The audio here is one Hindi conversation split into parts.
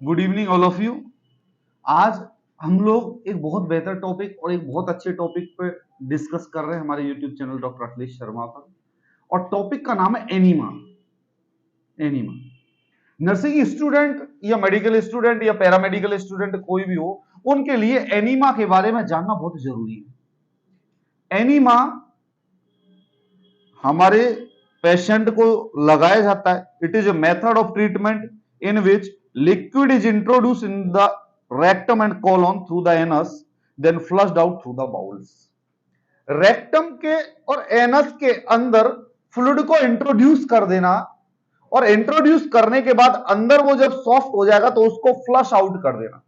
Good evening all of you. आज हम लोग एक बहुत बेहतर टॉपिक और एक बहुत अच्छे टॉपिक पे डिस्कस कर रहे हैं हमारे YouTube channel doctor Akhilesh Sharma पर। और टॉपिक का नाम है एनीमा। एनीमा नर्सिंग स्टूडेंट या मेडिकल स्टूडेंट या पैरामेडिकल स्टूडेंट कोई भी हो, उनके लिए एनीमा के बारे में जानना बहुत जरूरी है। एनीमा हमारे पेशेंट को लगाया जाता है। It is a method of treatment in which liquid is introduce in the rectum and colon through the anus, then flushed out through the bowels. Rectum के और एनस के अंदर फ्लूइड को इंट्रोड्यूस कर देना, और इंट्रोड्यूस करने के बाद अंदर वो जब सॉफ्ट हो जाएगा तो उसको फ्लश आउट कर देना।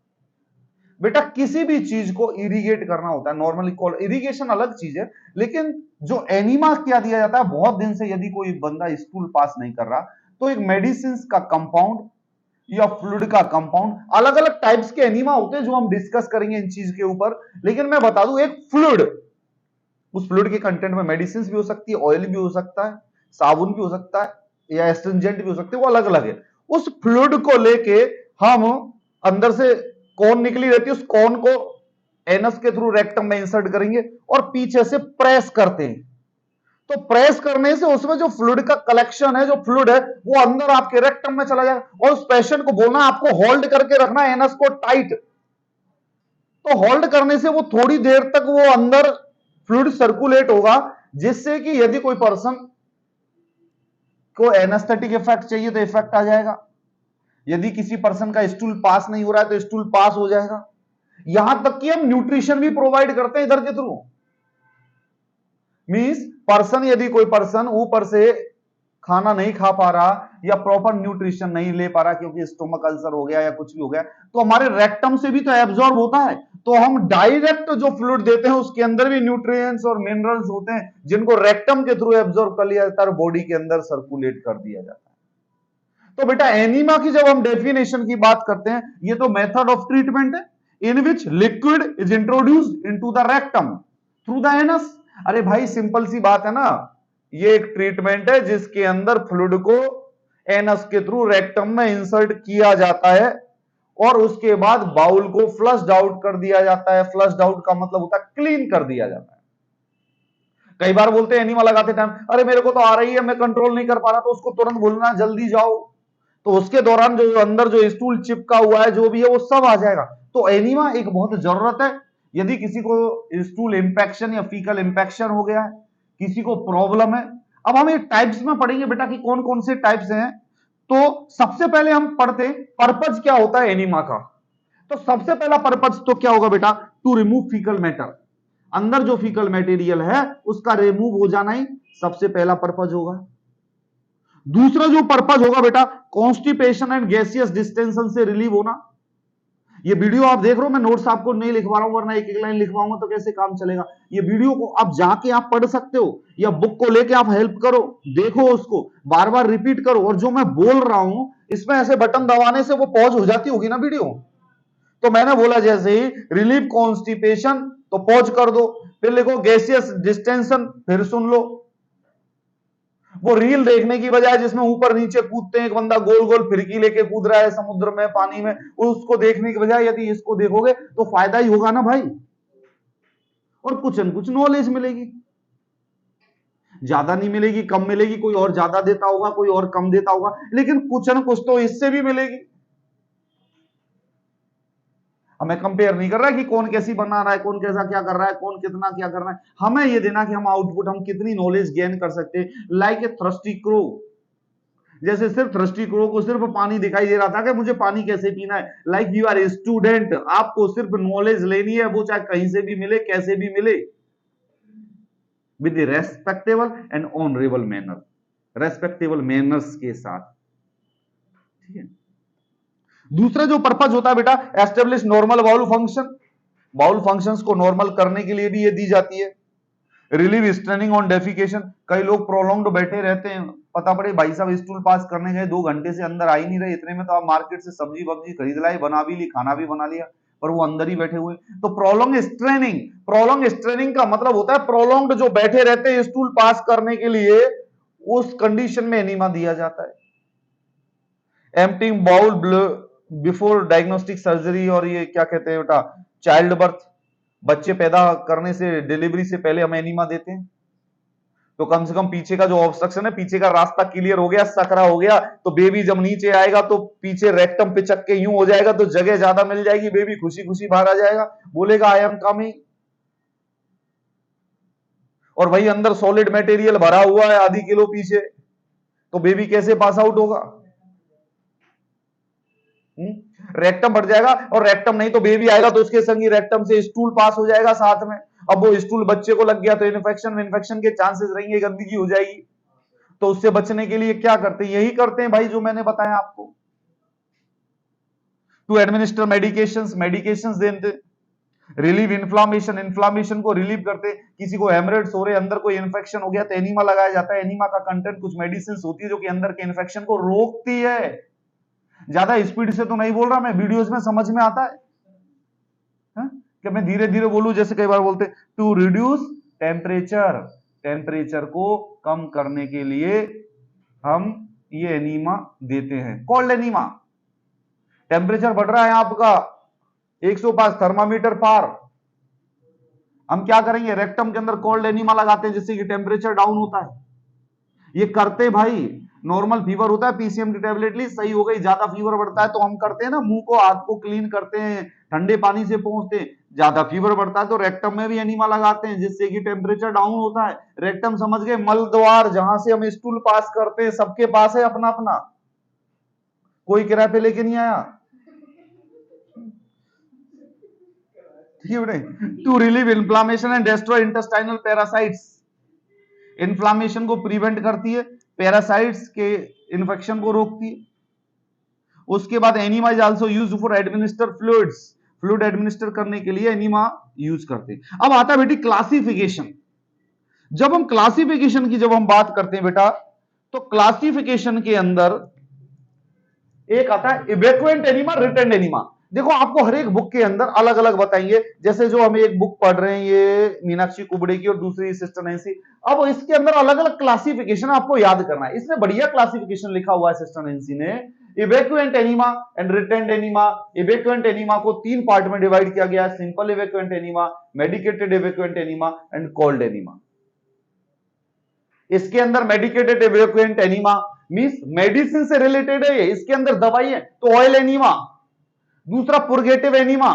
बेटा किसी भी चीज को इरिगेट करना होता है, नॉर्मली इरिगेशन अलग चीज है, लेकिन जो एनिमा क्या दिया जाता है, बहुत दिन से यदि कोई बंदा स्टूल पास नहीं कर रहा तो एक मेडिसिन का कंपाउंड या फ्लूइड का कंपाउंड, अलग अलग टाइप्स के एनिमा होते हैं जो हम डिस्कस करेंगे इन चीज के ऊपर। लेकिन मैं बता दूं, एक फ्लूइड, उस फ्लूइड के कंटेंट में मेडिसिन भी हो सकती है, ऑयल भी हो सकता है, साबुन भी हो सकता है या एस्ट्रिंजेंट भी हो सकते हैं, वो अलग अलग है। उस फ्लूइड को लेके हम अंदर से कौन निकली रहती है, उस कौन को एनस के थ्रू रेक्टम में इंसर्ट करेंगे और पीछे से प्रेस करते हैं। तो प्रेस करने से उसमें जो फ्लूइड का कलेक्शन है, जो फ्लूइड है, वो अंदर आपके रेक्टम में चला जाएगा। और उस पेशेंट को बोलना आपको होल्ड करके रखना है एनस को टाइट। तो होल्ड करने से वो थोड़ी देर तक वो अंदर फ्लूइड सर्कुलेट होगा, जिससे कि यदि कोई पर्सन को एनेस्थेटिक इफेक्ट चाहिए तो इफेक्ट आ जाएगा। यदि किसी पर्सन का स्टूल पास नहीं हो रहा है तो स्टूल पास हो जाएगा। यहां तक कि हम न्यूट्रिशन भी प्रोवाइड करते हैं इधर के थ्रू। मींस पर्सन, यदि कोई पर्सन ऊपर से खाना नहीं खा पा रहा या प्रॉपर न्यूट्रिशन नहीं ले पा रहा क्योंकि स्टोमक अल्सर हो गया या कुछ भी हो गया, तो हमारे रेक्टम से भी तो एब्जॉर्ब होता है। तो हम डायरेक्ट जो फ्लूइड देते हैं उसके अंदर भी न्यूट्रिएंट्स और मिनरल्स होते हैं, जिनको रेक्टम के थ्रू एब्जॉर्ब कर लिया जाता है और बॉडी के अंदर सर्कुलेट कर दिया जाता है। तो बेटा एनीमा की जब हम डेफिनेशन की बात करते हैं, ये तो मेथड ऑफ ट्रीटमेंट है in which liquid is introduced into the rectum through the anus. अरे भाई सिंपल सी बात है ना, ये एक ट्रीटमेंट है जिसके अंदर फ्लूइड को एनस के थ्रू रेक्टम में इंसर्ट किया जाता है और उसके बाद बाउल को फ्लश्ड आउट कर दिया जाता है। फ्लश्ड आउट का मतलब होता है क्लीन कर दिया जाता है। कई बार बोलते हैं एनिमा लगाते टाइम, अरे मेरे को तो आ रही है, मैं कंट्रोल नहीं कर पा रहा, तो उसको तुरंत बोलना जल्दी जाओ। तो उसके दौरान जो अंदर जो स्टूल चिपका हुआ है जो भी है वो सब आ जाएगा। तो एनीमा एक बहुत जरूरत है। यदि किसी को स्टूल इंफेक्शन या फीकल इंफेक्शन हो गया है, किसी को प्रॉब्लम है। अब हम ये टाइप्स में पढ़ेंगे बेटा कि कौन कौन से टाइप्स हैं। तो सबसे पहले हम पढ़ते पर्पज क्या होता है एनीमा का। तो सबसे पहला पर्पज तो क्या होगा बेटा, टू रिमूव फीकल मैटर। अंदर जो फीकल मटेरियल है उसका रिमूव हो जाना ही सबसे पहला पर्पज होगा। दूसरा जो पर्पज होगा बेटा, कॉन्स्टिपेशन एंड गैसियस डिस्टेंशन से रिलीव होना। ये वीडियो आप देख रहे हो, मैं नोट्स आपको नहीं लिखवा रहा हूं, वरना एक एक लाइन लिखवाऊंगा तो कैसे काम चलेगा। ये वीडियो को आप जाके आप पढ़ सकते हो या बुक को लेके आप हेल्प करो, देखो उसको बार बार रिपीट करो। और जो मैं बोल रहा हूं इसमें ऐसे बटन दबाने से वो पॉज हो जाती होगी ना वीडियो। तो मैंने बोला जैसे ही रिलीव कॉन्स्टिपेशन तो पॉज कर दो, फिर लिखो गैसियस डिस्टेंशन, फिर सुन लो। वो रील देखने की बजाय जिसमें ऊपर नीचे कूदते हैं, एक बंदा गोल गोल फिरकी लेके कूद रहा है समुद्र में, पानी में, उसको देखने की बजाय यदि इसको देखोगे तो फायदा ही होगा ना भाई। और कुछ न कुछ नॉलेज मिलेगी। ज्यादा नहीं मिलेगी, कम मिलेगी, कोई और ज्यादा देता होगा, कोई और कम देता होगा, लेकिन कुछ न कुछ तो इससे भी मिलेगी। हमें कंपेयर नहीं कर रहा है कि कौन कैसी बना रहा है, कौन कैसा क्या कर रहा है, कौन कितना क्या कर रहा है। हमें यह देना कि हम आउटपुट, हम कितनी नॉलेज गेन कर सकते हैं। लाइक ए थ्रस्टी क्रो, जैसे सिर्फ थ्रस्टी क्रो को सिर्फ पानी दिखाई दे रहा था कि मुझे पानी कैसे पीना है। Like you are a student, आपको सिर्फ नॉलेज लेनी है, वो चाहे कहीं से भी मिले, कैसे भी मिले, with respectable and honourable manner, respectable manners के साथ। ठीक है। दूसरा जो पर्पज होता है बेटा, establish normal bowel function. Bowel functions को नॉर्मल करने के लिए भी ये दी जाती है। रिलीव स्ट्रेनिंग ऑन डेफिकेशन, कई लोग प्रोलॉन्ग्ड बैठे रहते हैं, पता पड़े भाई साहब स्टूल पास करने गए 2 घंटे से अंदर आ ही नहीं रहे, इतने में तो आप मार्केट से सब्जी वब्जी खरीद लाई, बना भी ली, खाना भी बना लिया, पर वो अंदर ही बैठे हुए। तो प्रोलॉन्ग स्ट्रेनिंग, प्रोलॉन्ग स्ट्रेनिंग का मतलब होता है प्रोलॉन्ग्ड जो बैठे रहते हैं स्टूल पास करने के लिए, उस कंडीशन में एनीमा दिया जाता है। Emptying bowel before diagnostic surgery, और ये क्या कहते हैं बेटा, चाइल्ड बर्थ, बच्चे पैदा करने से, डिलीवरी से पहले हम एनीमा देते हैं। तो कम से कम पीछे का जो ऑब्स्ट्रक्शन है, पीछे का रास्ता क्लियर हो गया, सकरा हो गया, तो बेबी जब नीचे आएगा तो पीछे रेक्टम पे चक्के यूं हो जाएगा, तो जगह ज्यादा मिल जाएगी, बेबी खुशी खुशी बाहर आ जाएगा, बोलेगा आई एम कमिंग। और वही अंदर सॉलिड मटेरियल भरा हुआ है आधी किलो पीछे, तो बेबी कैसे पास आउट होगा? रेक्टम भर जाएगा, और रेक्टम नहीं तो बेबी आएगा तो उसके संग ही रेक्टम से स्टूल पास हो जाएगा साथ में। अब वो स्टूल बच्चे को लग गया तो इन्फेक्शन के चांसेस रहेंगे, गंदगी हो जाएगी। तो उससे बचने के लिए क्या करते हैं? यही करते हैं भाई जो मैंने बताया आपको, टू एडमिनिस्टर मेडिकेशंस देते, रिलीव इन्फ्लामेशन, इन्फ्लामेशन को रिलीव करते। किसी को हेमरेड्स हो रहे, अंदर कोई इन्फेक्शन हो गया तो एनीमा लगाया जाता है। एनीमा का कंटेंट कुछ मेडिसिन होती है जो कि अंदर के इन्फेक्शन को रोकती है। ज्यादा स्पीड से तो नहीं बोल रहा मैं, वीडियोस में समझ में आता है, कि मैं धीरे धीरे बोलूं, जैसे कई बार बोलते टू रिड्यूस टेम्परेचर, टेम्परेचर को कम करने के लिए हम ये एनीमा देते हैं, कोल्ड एनीमा। टेम्परेचर बढ़ रहा है आपका 105 थर्मामीटर पार, हम क्या करेंगे? रेक्टम के अंदर कोल्ड एनीमा लगाते हैं जिससे कि टेम्परेचर डाउन होता है। ये करते भाई, नॉर्मल फीवर होता है पीसीएम की टेबलेट ली, सही हो गई। ज्यादा फीवर बढ़ता है तो हम करते हैं ना, मुंह को हाथ को क्लीन करते हैं, ठंडे पानी से पोंछते हैं। ज्यादा फीवर बढ़ता है तो रेक्टम में भी एनीमा लगाते हैं जिससे कि टेम्परेचर डाउन होता है। रेक्टम समझ गए, मल द्वार, जहां से हम स्टूल पास करते हैं, सबके पास है अपना अपना, कोई किराए पे लेके नहीं आया, ठीक है? To relieve inflammation and destroy intestinal parasites, inflammation को प्रिवेंट करती है, पैरासाइट्स के इन्फेक्शन को रोकती है। उसके बाद enema is also used for administer fluids, fluid administer करने के लिए एनीमा यूज करते हैं। अब आता है बेटी क्लासिफिकेशन। जब हम क्लासिफिकेशन की जब हम बात करते हैं बेटा, तो क्लासिफिकेशन के अंदर एक आता है इवैक्यूएंट एनीमा, रिटेंड एनीमा। देखो आपको हर एक बुक के अंदर अलग अलग बताएंगे, जैसे जो हम एक बुक पढ़ रहे हैं ये मीनाक्षी कुबड़े की और दूसरी सिस्टर नैंसी, अब इसके अंदर अलग अलग क्लासिफिकेशन आपको याद करना है। इसमें बढ़िया क्लासिफिकेशन लिखा हुआ है सिस्टर नैंसी ने, evacuant enema and retained enema. Evacuant enema को 3 पार्ट में डिवाइड किया गया है, simple evacuant enema, medicated evacuant enema and cold enema. इसके अंदर medicated evacuant enema means medicine से रिलेटेड है, इसके अंदर दवाई है, तो ऑयल एनीमा। दूसरा पुर्गेटिव एनीमा,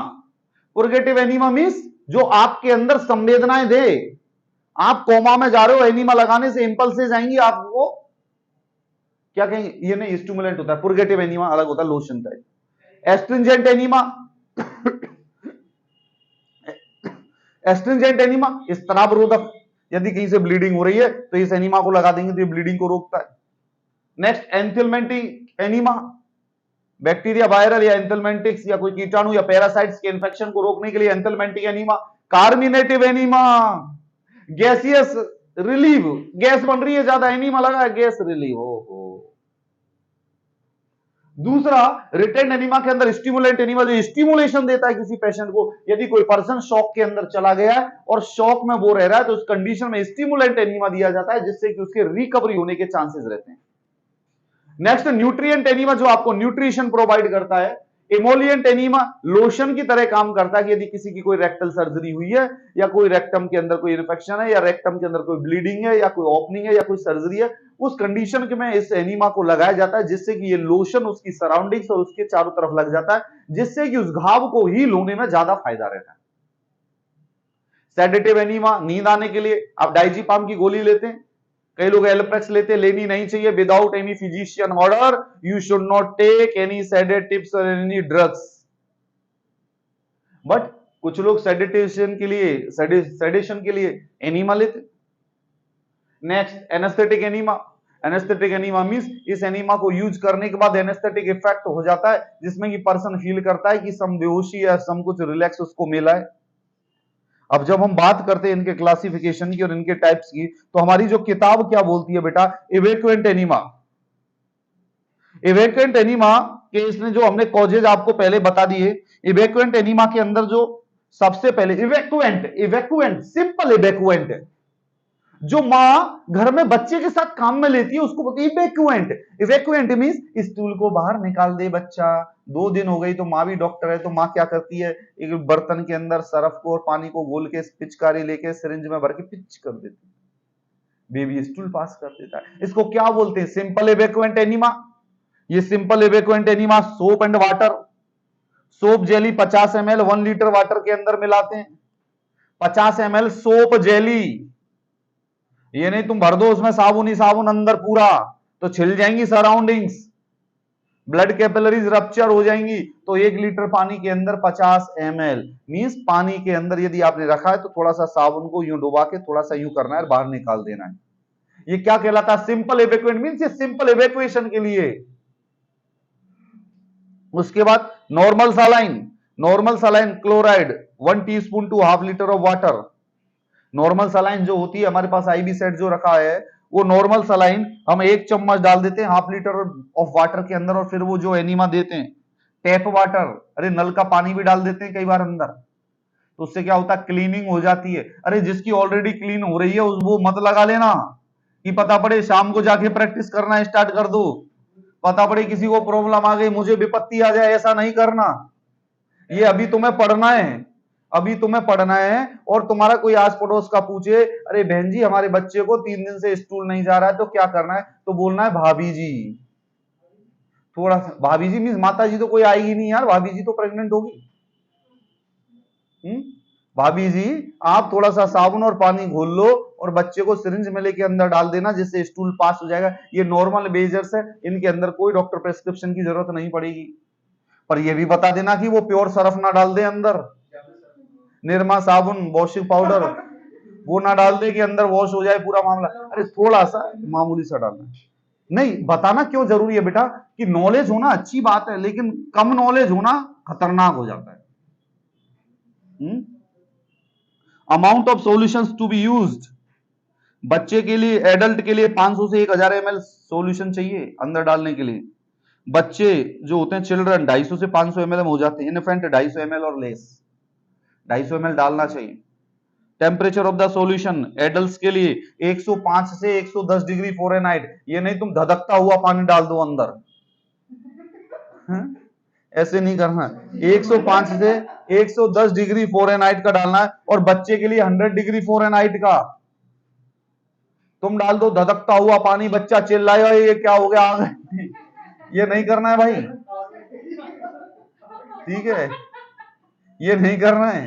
पुर्गेटिव एनीमा मींस जो आपके अंदर संवेदनाएं दे, आप कोमा में जा रहे हो, एनीमा लगाने से इंपल्सेस आएंगी, आपको क्या कहेंगे, ये नहीं स्टिमुलेंट होता है, पुर्गेटिव एनीमा अलग होता है, lotion type. Astringent enema, astringent enema स्त्राव रोधक, यदि कहीं से ब्लीडिंग हो रही है तो इस एनीमा को लगा देंगे तो ये ब्लीडिंग को रोकता है। नेक्स्ट एंथेल्मेंटिक एनीमा, बैक्टीरिया, वायरल या एंथेल्मेंटिक्स या कोई कीटाणु या पैरासाइट्स के इंफेक्शन को रोकने के लिए anthelmintic enema. Carminative enema, gaseous relieve, gas बन रही है ज्यादा, एनीमा लगा है, गैस रिलीव हो। दूसरा रिटेंड एनीमा के अंदर स्टिमुलेंट एनीमा, जो स्टिमुलेशन देता है किसी पेशेंट को, यदि कोई पर्सन शॉक के अंदर चला गया है और शॉक में वो रह रहा है तो उस कंडीशन में स्टिमुलेंट एनीमा दिया जाता है जिससे कि उसके रिकवरी होने के चांसेस रहते हैं। नेक्स्ट न्यूट्रिएंट एनीमा, जो आपको न्यूट्रिशन प्रोवाइड करता है। इमोलिएंट एनीमा लोशन की तरह काम करता है कि यदि किसी की कोई रेक्टल सर्जरी हुई है या कोई रेक्टम के अंदर कोई इन्फेक्शन है या रेक्टम के अंदर कोई ब्लीडिंग है या कोई ओपनिंग है या कोई सर्जरी है, उस कंडीशन में इस एनीमा को लगाया जाता है जिससे कि ये लोशन उसकी सराउंडिंग्स और उसके चारों तरफ लग जाता है जिससे कि उस घाव को हील होने में ज्यादा फायदा रहता है। सेडेटिव एनीमा, नींद आने के लिए आप डाइजीपाम की गोली लेते हैं, कई लोग एल्प्रेक्स लेते, लेनी नहीं चाहिए। Without any physician order you should not take any sedatives और एनी ड्रग्स। बट कुछ लोग सेडेशन के लिए एनीमा लेते। Next anaesthetic enema, anaesthetic enema means इस एनीमा को यूज करने के बाद एनेस्थेटिक इफेक्ट हो जाता है जिसमें कि पर्सन फील करता है कि सम बेहोशी या सम कुछ रिलैक्स उसको मिला है। अब जब हम बात करते हैं इनके क्लासिफिकेशन की और इनके टाइप्स की, तो हमारी जो किताब क्या बोलती है बेटा, इवैक्यूएंट एनीमा। इवैक्यूएंट एनीमा के इसने जो हमने कॉजेज आपको पहले बता दिए, इवैक्यूएंट एनीमा के अंदर जो सबसे पहले इवैक्यूएंट, इवैक्यूएंट सिंपल इवैक्यूएंट है, जो मां घर में बच्चे के साथ काम में लेती है उसको बोलती है इवैक्यूएंट। इवैक्यूएंट मींस स्टूल को बाहर निकाल दे बच्चा, 2 दिन हो गई, तो माँ भी डॉक्टर है, तो माँ क्या करती है, एक बर्तन के अंदर सरफ को और पानी को घोल के पिचकारी लेके सिरिंज में भर के पिच कर देती है, बेबी स्टूल पास कर देता है। इसको क्या बोलते हैं, सिंपल इवेक्वेंट एनीमा। ये simple evacuant enema soap and water, soap jelly 50 ml 1 litre water के अंदर मिलाते हैं, 50 ml सोप जेली। ये नहीं तुम भर दो उसमें साबुन ही साबुन अंदर पूरा, तो छिल जाएंगी सराउंडिंग्स, ब्लड कैपिलरीज रप्चर हो जाएंगी। तो 1 लीटर पानी के अंदर 50 ml मींस पानी के अंदर यदि आपने रखा है तो थोड़ा सा साबुन को यूं डुबा के थोड़ा सा यूं करना है, बाहर निकाल देना है। ये क्या कहलाता है, सिंपल इवेक्वेंट मींस ये सिंपल इवेक्वेशन के लिए। उसके बाद normal saline chloride 1 teaspoon to half litre of water. Normal saline जो होती है, हमारे पास आईबी सेट जो रखा है, वो नॉर्मल सलाइन हम 1 चम्मच डाल देते हैं हाफ लीटर ऑफ वाटर के अंदर, और फिर वो जो एनीमा देते हैं टैप वाटर, अरे नल का पानी भी डाल देते हैं कई बार अंदर, तो उससे क्या होता है, क्लीनिंग हो जाती है। अरे जिसकी ऑलरेडी क्लीन हो रही है वो मत लगा लेना कि पता पड़े शाम को जाके प्रैक्टिस करना स्टार्ट कर दो, पता पड़े किसी को प्रॉब्लम आ गई, मुझे विपत्ति आ जाए, ऐसा नहीं करना। ये अभी तुम्हें पढ़ना है, अभी तुम्हें पढ़ना है। और तुम्हारा कोई आस पड़ोस का पूछे, अरे बहन जी हमारे बच्चे को 3 दिन से स्टूल नहीं जा रहा है, तो क्या करना है, तो बोलना है भाभी जी, थोड़ा सा। भाभी जी मीन्स माता जी तो कोई आएगी नहीं यार, भाभी जी तो प्रेग्नेंट होगी। भाभी जी आप थोड़ा सा साबुन और पानी घोल लो और बच्चे को सिरिंज में लेके अंदर डाल देना, जिससे स्टूल पास हो जाएगा। ये नॉर्मल मेजर्स है, इनके अंदर कोई डॉक्टर प्रेस्क्रिप्शन की जरूरत नहीं पड़ेगी। पर ये भी बता देना कि वो प्योर सरफ ना डाल दे अंदर, निरमा साबुन वॉशिंग पाउडर वो ना डाल दे कि अंदर वॉश हो जाए पूरा मामला। अरे थोड़ा सा मामूली सा डालना, नहीं बताना क्यों जरूरी है बेटा, कि नॉलेज होना अच्छी बात है, लेकिन कम नॉलेज होना खतरनाक हो जाता है। Amount of solutions to be used, बच्चे के लिए, एडल्ट के लिए 500 से 1000 ml सॉल्यूशन चाहिए अंदर डालने के लिए। बच्चे जो होते हैं चिल्ड्रन 250 से 500 ml हो जाते हैं, इन्फेंट 250 ml और लेस, 250 ml डालना चाहिए। Temperature of the solution adults के लिए 105 से 110 डिग्री फ़ारेनहाइट। ये नहीं तुम धधकता हुआ पानी डाल दो अंदर, ऐसे नहीं करना। 105 से 110 डिग्री फ़ारेनहाइट का डालना है, और बच्चे के लिए 100 डिग्री फ़ारेनहाइट का। तुम डाल दो धधकता हुआ पानी, बच्चा चिल्लाएगा ये क्या हो गया आ गए, ये नहीं करना है भाई, ठीक है, ये नहीं करना है,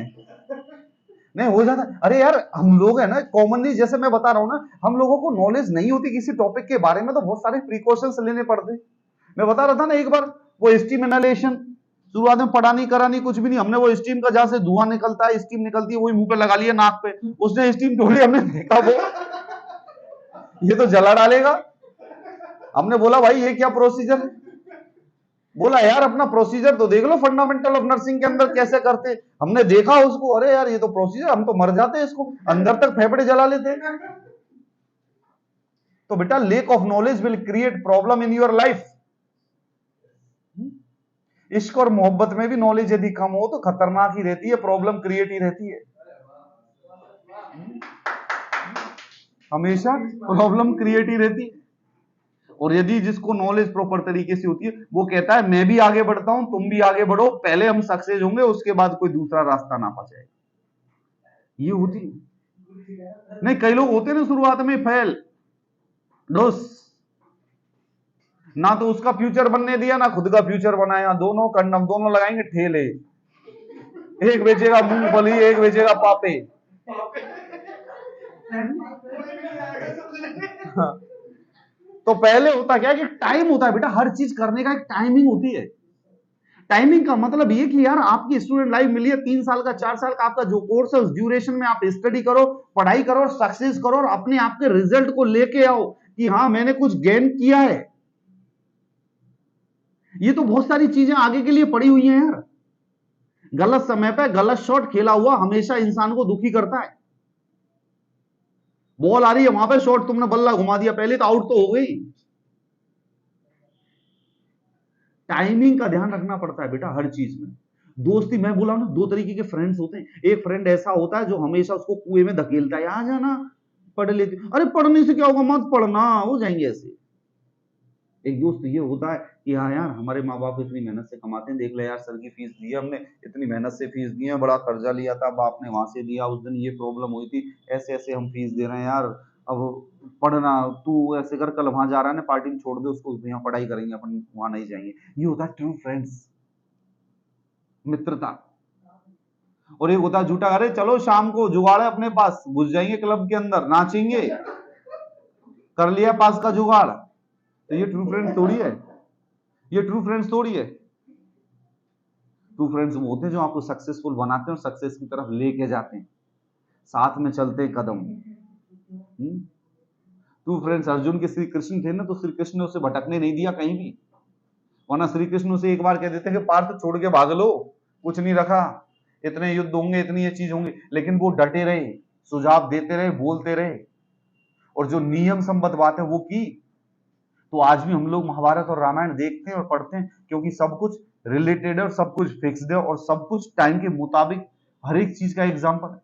नहीं हो जाता। अरे यार हम लोग है ना कॉमनली, जैसे मैं बता रहा हूं ना, हम लोगों को नॉलेज नहीं होती किसी टॉपिक के बारे में, तो बहुत सारे प्रिकॉशंस लेने पड़ते। मैं बता रहा था ना एक बार, वो स्टीम इनहेलेशन शुरुआत में पढ़ा नहीं करा नहीं कुछ भी नहीं, हमने वो स्टीम का जहां से धुआं निकलता है, स्टीम निकलती है, वही मुंह पे लगा लिया नाक पे, उसने स्टीम छोड़ी, हमने देखा वो ये तो जला डालेगा। हमने बोला भाई ये क्या प्रोसीजर, बोला यार अपना प्रोसीजर तो देख लो, फंडामेंटल ऑफ नर्सिंग के अंदर कैसे करते। हमने देखा उसको, अरे यार ये तो प्रोसीजर, हम तो मर जाते इसको, अंदर तक फेफड़े जला लेते। तो बेटा lake of knowledge will create problem in your life. इश्क और मोहब्बत में भी नॉलेज यदि कम हो तो खतरनाक ही रहती है, प्रॉब्लम क्रिएट ही रहती है, हमेशा प्रॉब्लम क्रिएट ही रहती है। और यदि जिसको नॉलेज प्रॉपर तरीके से होती है, वो कहता है मैं भी आगे बढ़ता हूं, तुम भी आगे बढ़ो, पहले हम सक्सेस होंगे, उसके बाद कोई दूसरा रास्ता ना पाएगा। ये होती नहीं, कई लोग होते ना शुरुआत में फेल डोस, ना तो उसका फ्यूचर बनने दिया ना खुद का फ्यूचर बनाया, दोनों कंडम दोनों लगाएंगे ठेले, एक बेचेगा मूंगफली एक बेचेगा पापे। तो पहले होता क्या कि टाइम होता है बेटा, हर चीज करने का एक टाइमिंग होती है। टाइमिंग का मतलब ये कि यार आपकी स्टूडेंट लाइफ मिली है 3 साल का 4 साल का, आपका जो कोर्स है उस ड्यूरेशन में आप स्टडी करो, पढ़ाई करो और सक्सेस करो, और अपने आप के रिजल्ट को लेके आओ कि हाँ मैंने कुछ गेन किया है। ये तो बहुत सारी चीजें आगे के लिए पड़ी हुई हैं यार। गलत समय पे गलत शॉट खेला हुआ हमेशा इंसान को दुखी करता है। बॉल आ रही है वहां पे, शॉट तुमने बल्ला घुमा दिया, पहले तो आउट तो हो गई। टाइमिंग का ध्यान रखना पड़ता है बेटा हर चीज में। दोस्ती, मैं बोला ना 2 तरीके के फ्रेंड्स होते हैं। एक फ्रेंड ऐसा होता है जो हमेशा उसको कुएं में धकेलता है, आ जाना पढ़ लेती, अरे पढ़ने से क्या होगा, मत पढ़ना, हो जाएंगे ऐसे। एक दोस्त ये होता है कि हाँ यार हमारे माँ बाप इतनी मेहनत से कमाते हैं, देख ले यार सर की फीस दी है हमने, इतनी मेहनत से फीस दी है, बड़ा कर्जा लिया था बाप ने वहां से दिया, उस दिन ये प्रॉब्लम हुई थी, ऐसे ऐसे हम फीस दे रहे हैं यार, अब पढ़ना, तू ऐसे कर, कल वहां जा रहा है ना पार्टी में छोड़ दे उसको, यहाँ पढ़ाई करेंगे अपन, वहां नहीं जाएंगे। ये होता है ट्रू फ्रेंड्स, मित्रता। और एक होता है झूठा, अरे चलो शाम को जुगाड़ है अपने पास, घुस जाएंगे क्लब के अंदर, नाचेंगे, कर लिया पास का जुगाड़। तो ये ट्रू फ्रेंड्स थोड़ी है, ये ट्रू फ्रेंड्स थोड़ी है। ट्रू फ्रेंड्स वो होते हैं जो आपको सक्सेसफुल बनाते हैं और सक्सेस की तरफ लेके जाते हैं, साथ में चलते हैं कदम। ट्रू फ्रेंड्स अर्जुन के श्री कृष्ण थे ना, तो श्री कृष्ण ने उसे भटकने नहीं दिया कहीं भी, वरना श्री कृष्ण उसे एक बार कह देते कि पार्थ छोड़ के भाग लो, कुछ नहीं रखा, इतने युद्ध होंगे, इतनी ये चीज होंगी, लेकिन वो डटे रहे, सुझाव देते रहे, बोलते रहे, और जो नियम संबद्ध बात है वो की। तो आज भी हम लोग महाभारत और रामायण देखते हैं और पढ़ते हैं, क्योंकि सब कुछ रिलेटेड है और सब कुछ फिक्स्ड है और सब कुछ टाइम के मुताबिक हर एक चीज का एग्जाम्पल है।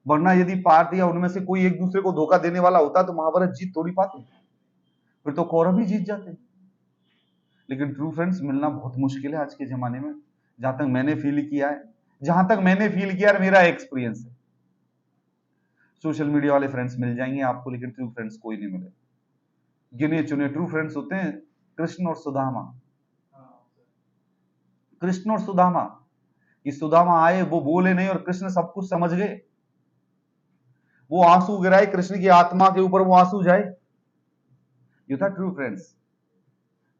वरना यदि पार्थ या उनमें से कोई एक दूसरे को धोखा देने वाला होता तो महाभारत जीत थोड़ी पाते, फिर तो कौरव ही जीत जाते। लेकिन ट्रू फ्रेंड्स मिलना बहुत मुश्किल है आज के जमाने में, जहां तक मैंने फील किया है, जहां तक मैंने फील किया है, मेरा एक्सपीरियंस है। सोशल मीडिया वाले फ्रेंड्स मिल जाएंगे आपको, लेकिन ट्रू फ्रेंड्स कोई नहीं मिले, गिने चुने ट्रू फ्रेंड्स होते हैं। कृष्ण और सुदामा, कृष्ण और सुदामा, कि सुदामा आए, वो बोले नहीं और कृष्ण सब कुछ समझ गए, वो आंसू गिराए, कृष्ण की आत्मा के ऊपर वो आंसू जाए, ये था ट्रू फ्रेंड्स।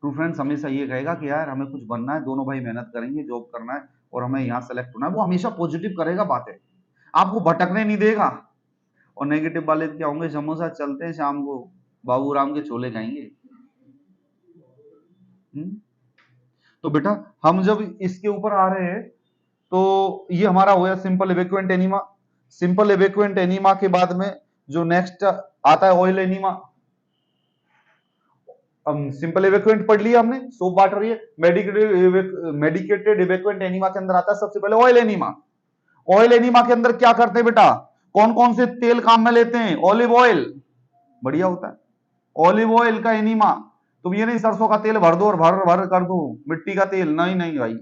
ट्रू फ्रेंड्स हमेशा ये कहेगा कि यार हमें कुछ बनना है, दोनों भाई मेहनत करेंगे, जॉब करना है और हमें यहाँ सेलेक्ट होना है, वो हमेशा पॉजिटिव करेगा बातें, आपको भटकने नहीं देगा। और नेगेटिव वाले क्या होंगे, समोसा चलते हैं शाम को, बाबू राम के छोले खाएंगे। तो बेटा हम जब इसके ऊपर आ रहे हैं, तो ये हमारा हो गया simple evacuant enema. Simple evacuant enema के बाद में जो नेक्स्ट आता है ऑयल एनीमा। सिंपल इवेक्वेंट पढ़ लिया हमने, सोप वाटर, ये मेडिकेटेड इवेक्वेंट एनीमा के अंदर आता है सबसे पहले ऑयल एनीमा। ऑयल एनीमा के अंदर क्या करते हैं बेटा, कौन कौन से तेल काम में लेते हैं, ऑलिव ऑयल बढ़िया होता है, ऑलिव ऑयल का एनीमा। तुम ये नहीं सरसों का तेल भर दो और भर भर कर दो, मिट्टी का तेल, नहीं नहीं भाई,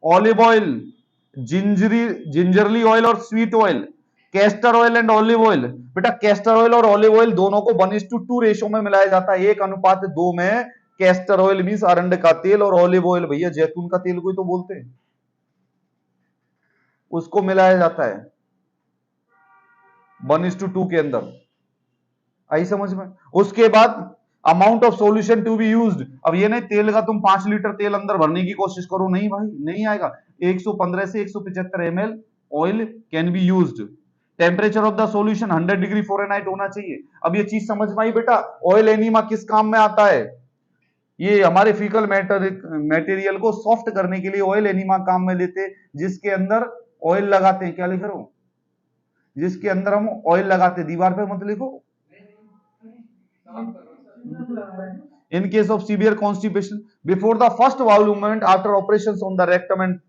ऑलिव ऑयल, जिंजरली ऑयल और sweet oil, castor oil and olive oil. बेटा कैस्टर ऑयल और ऑलिव ऑयल दोनों को 1:2 रेशो में मिलाया जाता है, 1:2 में। कैस्टर ऑयल मींस अरंड का तेल और ऑलिव ऑयल भैया जैतून का तेल कोई तो बोलते हैं, उसको मिलाया जाता है 1:2 के अंदर, आई समझ में। उसके बाद amount of solution to be used. अब ये नहीं तेल का तुम 5 लीटर तेल अंदर भरने की कोशिश करो, नहीं भाई नहीं आएगा। 115 से 175 ml oil can be used. Temperature of the solution 100 degree Fahrenheit होना चाहिए। अब ये चीज समझ में आई बेटा, ऑयल एनीमा किस काम में आता है, ये हमारे फीकल मटेरियल को सॉफ्ट करने के लिए ऑयल एनीमा काम में लेते हैं, जिसके अंदर ऑयल लगाते हैं। क्या लिख रहा हूं, जिसके अंदर हम ऑयल लगाते, दीवार पे मत लिखो। In case of severe constipation, before the first bowel movement, after operations on the rectum and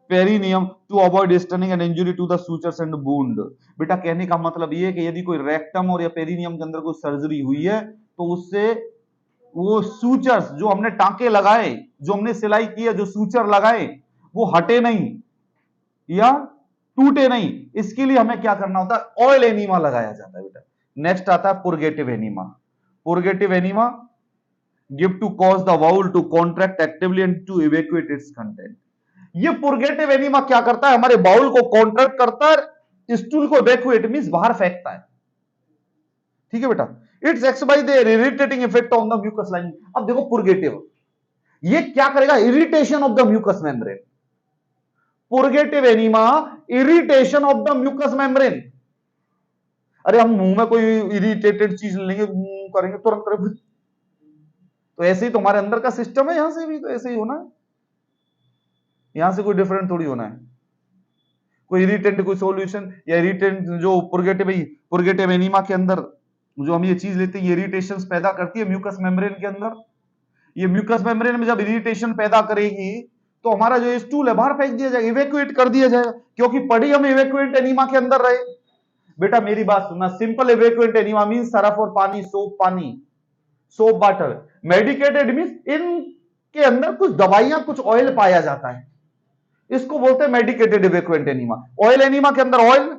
perineum to avoid stunning and injury to the sutures and wound। बेटा कहने का मतलब ये है कि यदि कोई रेक्टम और या पेरिनियम के अंदर कोई सर्जरी हुई है, तो उससे वो सूचर्स जो हमने टांके लगाए, जो हमने सिलाई की है, जो सूचर लगाए, वो हटे नहीं या टूटे नहीं, इसके लिए हमें क्या करना होता है, ऑयल एनीमा लगाया जाता है बेटा। नेक्स्ट आता है purgative enema. Purgative enema give to cause the bowel to contract actively and to evacuate its content। ये पुर्गेटिव एनीमा क्या करता है, हमारे बाउल को कॉन्ट्रैक्ट करता है, स्टूल को इवैक्यूएट मींस बाहर फेंकता है, ठीक है बेटा। It's ex by the irritating effect on the mucous lining. अब देखो पुर्गेटिव ये क्या करेगा, irritation of the mucous membrane. Purgative enema irritation of the mucous membrane. अरे हम मुंह में कोई इरिटेटेड चीज लेंगे, करेंगे तुरंत करेंगे, तो ऐसे ही तुम्हारे अंदर का सिस्टम है, यहां से भी तो ऐसे ही होना है, यहां से कोई डिफरेंट थोड़ी होना है। कोई इरिटेंट कोई सॉल्यूशन या इरिटेंट जो पुर्गेटिव एनीमा के अंदर जो हम ये चीज लेते हैं, ये इरिटेशंस पैदा करती है म्यूकस मेम्ब्रेन के अंदर। ये म्यूकस मेम्ब्रेन में जब इरिटेशन पैदा करेगी, तो हमारा जो स्टूल है बाहर फेंक दिया जाएगा, इवैक्यूएट कर दिया जाएगा, क्योंकि पड़ी हम इवैक्यूएट एनीमा के अंदर रहे। बेटा मेरी बात सुनना, simple evacuate enema means Surf और पानी, सोप पानी, सोप वाटर। मेडिकेटेड मींस इनके अंदर कुछ दवाइयां, कुछ ऑयल पाया जाता है, इसको बोलते हैं मेडिकेटेड इवेक्वेंट एनीमा। ऑयल एनीमा के अंदर ऑयल,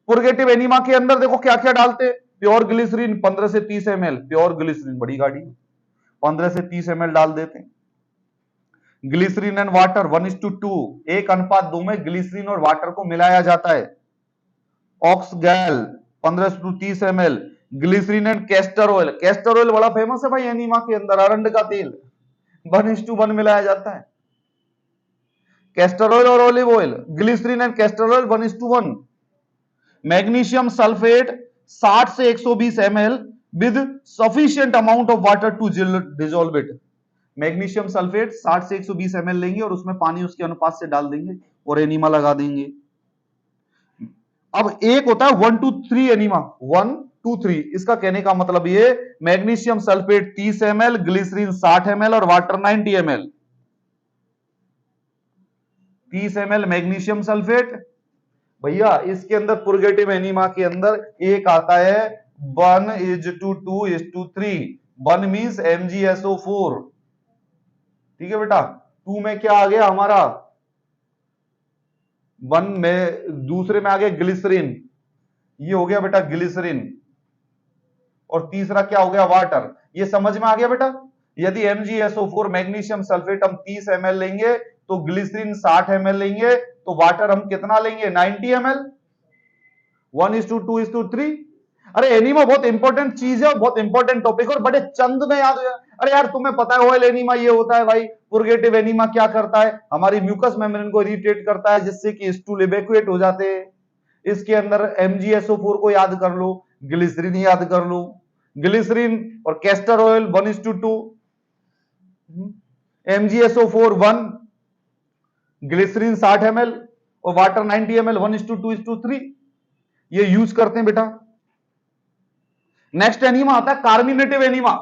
पुरगेटिव एनीमा के अंदर देखो क्या क्या डालते हैं, प्योर ग्लिसरीन 15 से 30 ml, प्योर ग्लिसरीन बड़ी गाड़ी 15 से 30 ml डाल देते हैं। ग्लिसरीन एंड वाटर 1:2, 1:2 में ग्लिसरीन और वाटर को मिलाया जाता है। ऑक्सगैल 15 से 30 ml। Glycerine and castor oil, castor oil बड़ा फेमस है भाई एनीमा के अंदर, अरंड का तेल 1:1 मिलाया जाता है। कैस्टर ऑयल और olive oil, glycerine and castor oil 1:1। Magnesium sulphate 60 से 120 ml with sufficient amount of water to dissolve it. Magnesium sulphate 60 से 120 ml लेंगे और उसमें पानी उसके अनुपात से डाल देंगे और एनीमा लगा देंगे। अब एक होता है 1 to 3 एनीमा, 1 to 3, इसका कहने का मतलब ये magnesium sulphate 30 ml, glycerine 60 ml और water 90 ml। 30 ml magnesium sulphate, भैया इसके अंदर पुरगेटिव एनीमा के अंदर एक आता है 1:2:3। 1 मींस MgSO4, ठीक है बेटा। 2 में क्या आ गया हमारा, 1 में दूसरे में आ गया ग्लिसरीन, ये हो गया बेटा ग्लिसरीन, और तीसरा क्या हो गया वाटर। ये समझ में आ गया बेटा। यदि MgSO4 मैग्नीशियम सल्फेट हम 30 ml लेंगे तो ग्लिसरीन 60 ml लेंगे तो वाटर हम कितना लेंगे 90 ml। 1:2:3। अरे एनीमा बहुत इंपॉर्टेंट चीज है, बहुत इंपॉर्टेंट टॉपिक, और बड़े चंद में याद हो जाए। अरे यार तुम्हें पता है ऑयल एनीमा ये होता है भाई। पुरगेटिव एनीमा क्या करता है, हमारी म्यूकस मेम्ब्रेन को इरिटेट करता है जिससे कि स्टूल इवैक्यूएट हो जाते हैं। इसके अंदर MgSO4 को याद कर लो, ग्लिसरीन याद कर लो, ग्लिसरीन और castor oil 1:2, MgSO4 1, glycerine 60 ml और वाटर 90 ml, 1:2:3, ये यूज करते हैं बेटा। नेक्स्ट एनीमा आता है कार्मिनेटिव एनीमा।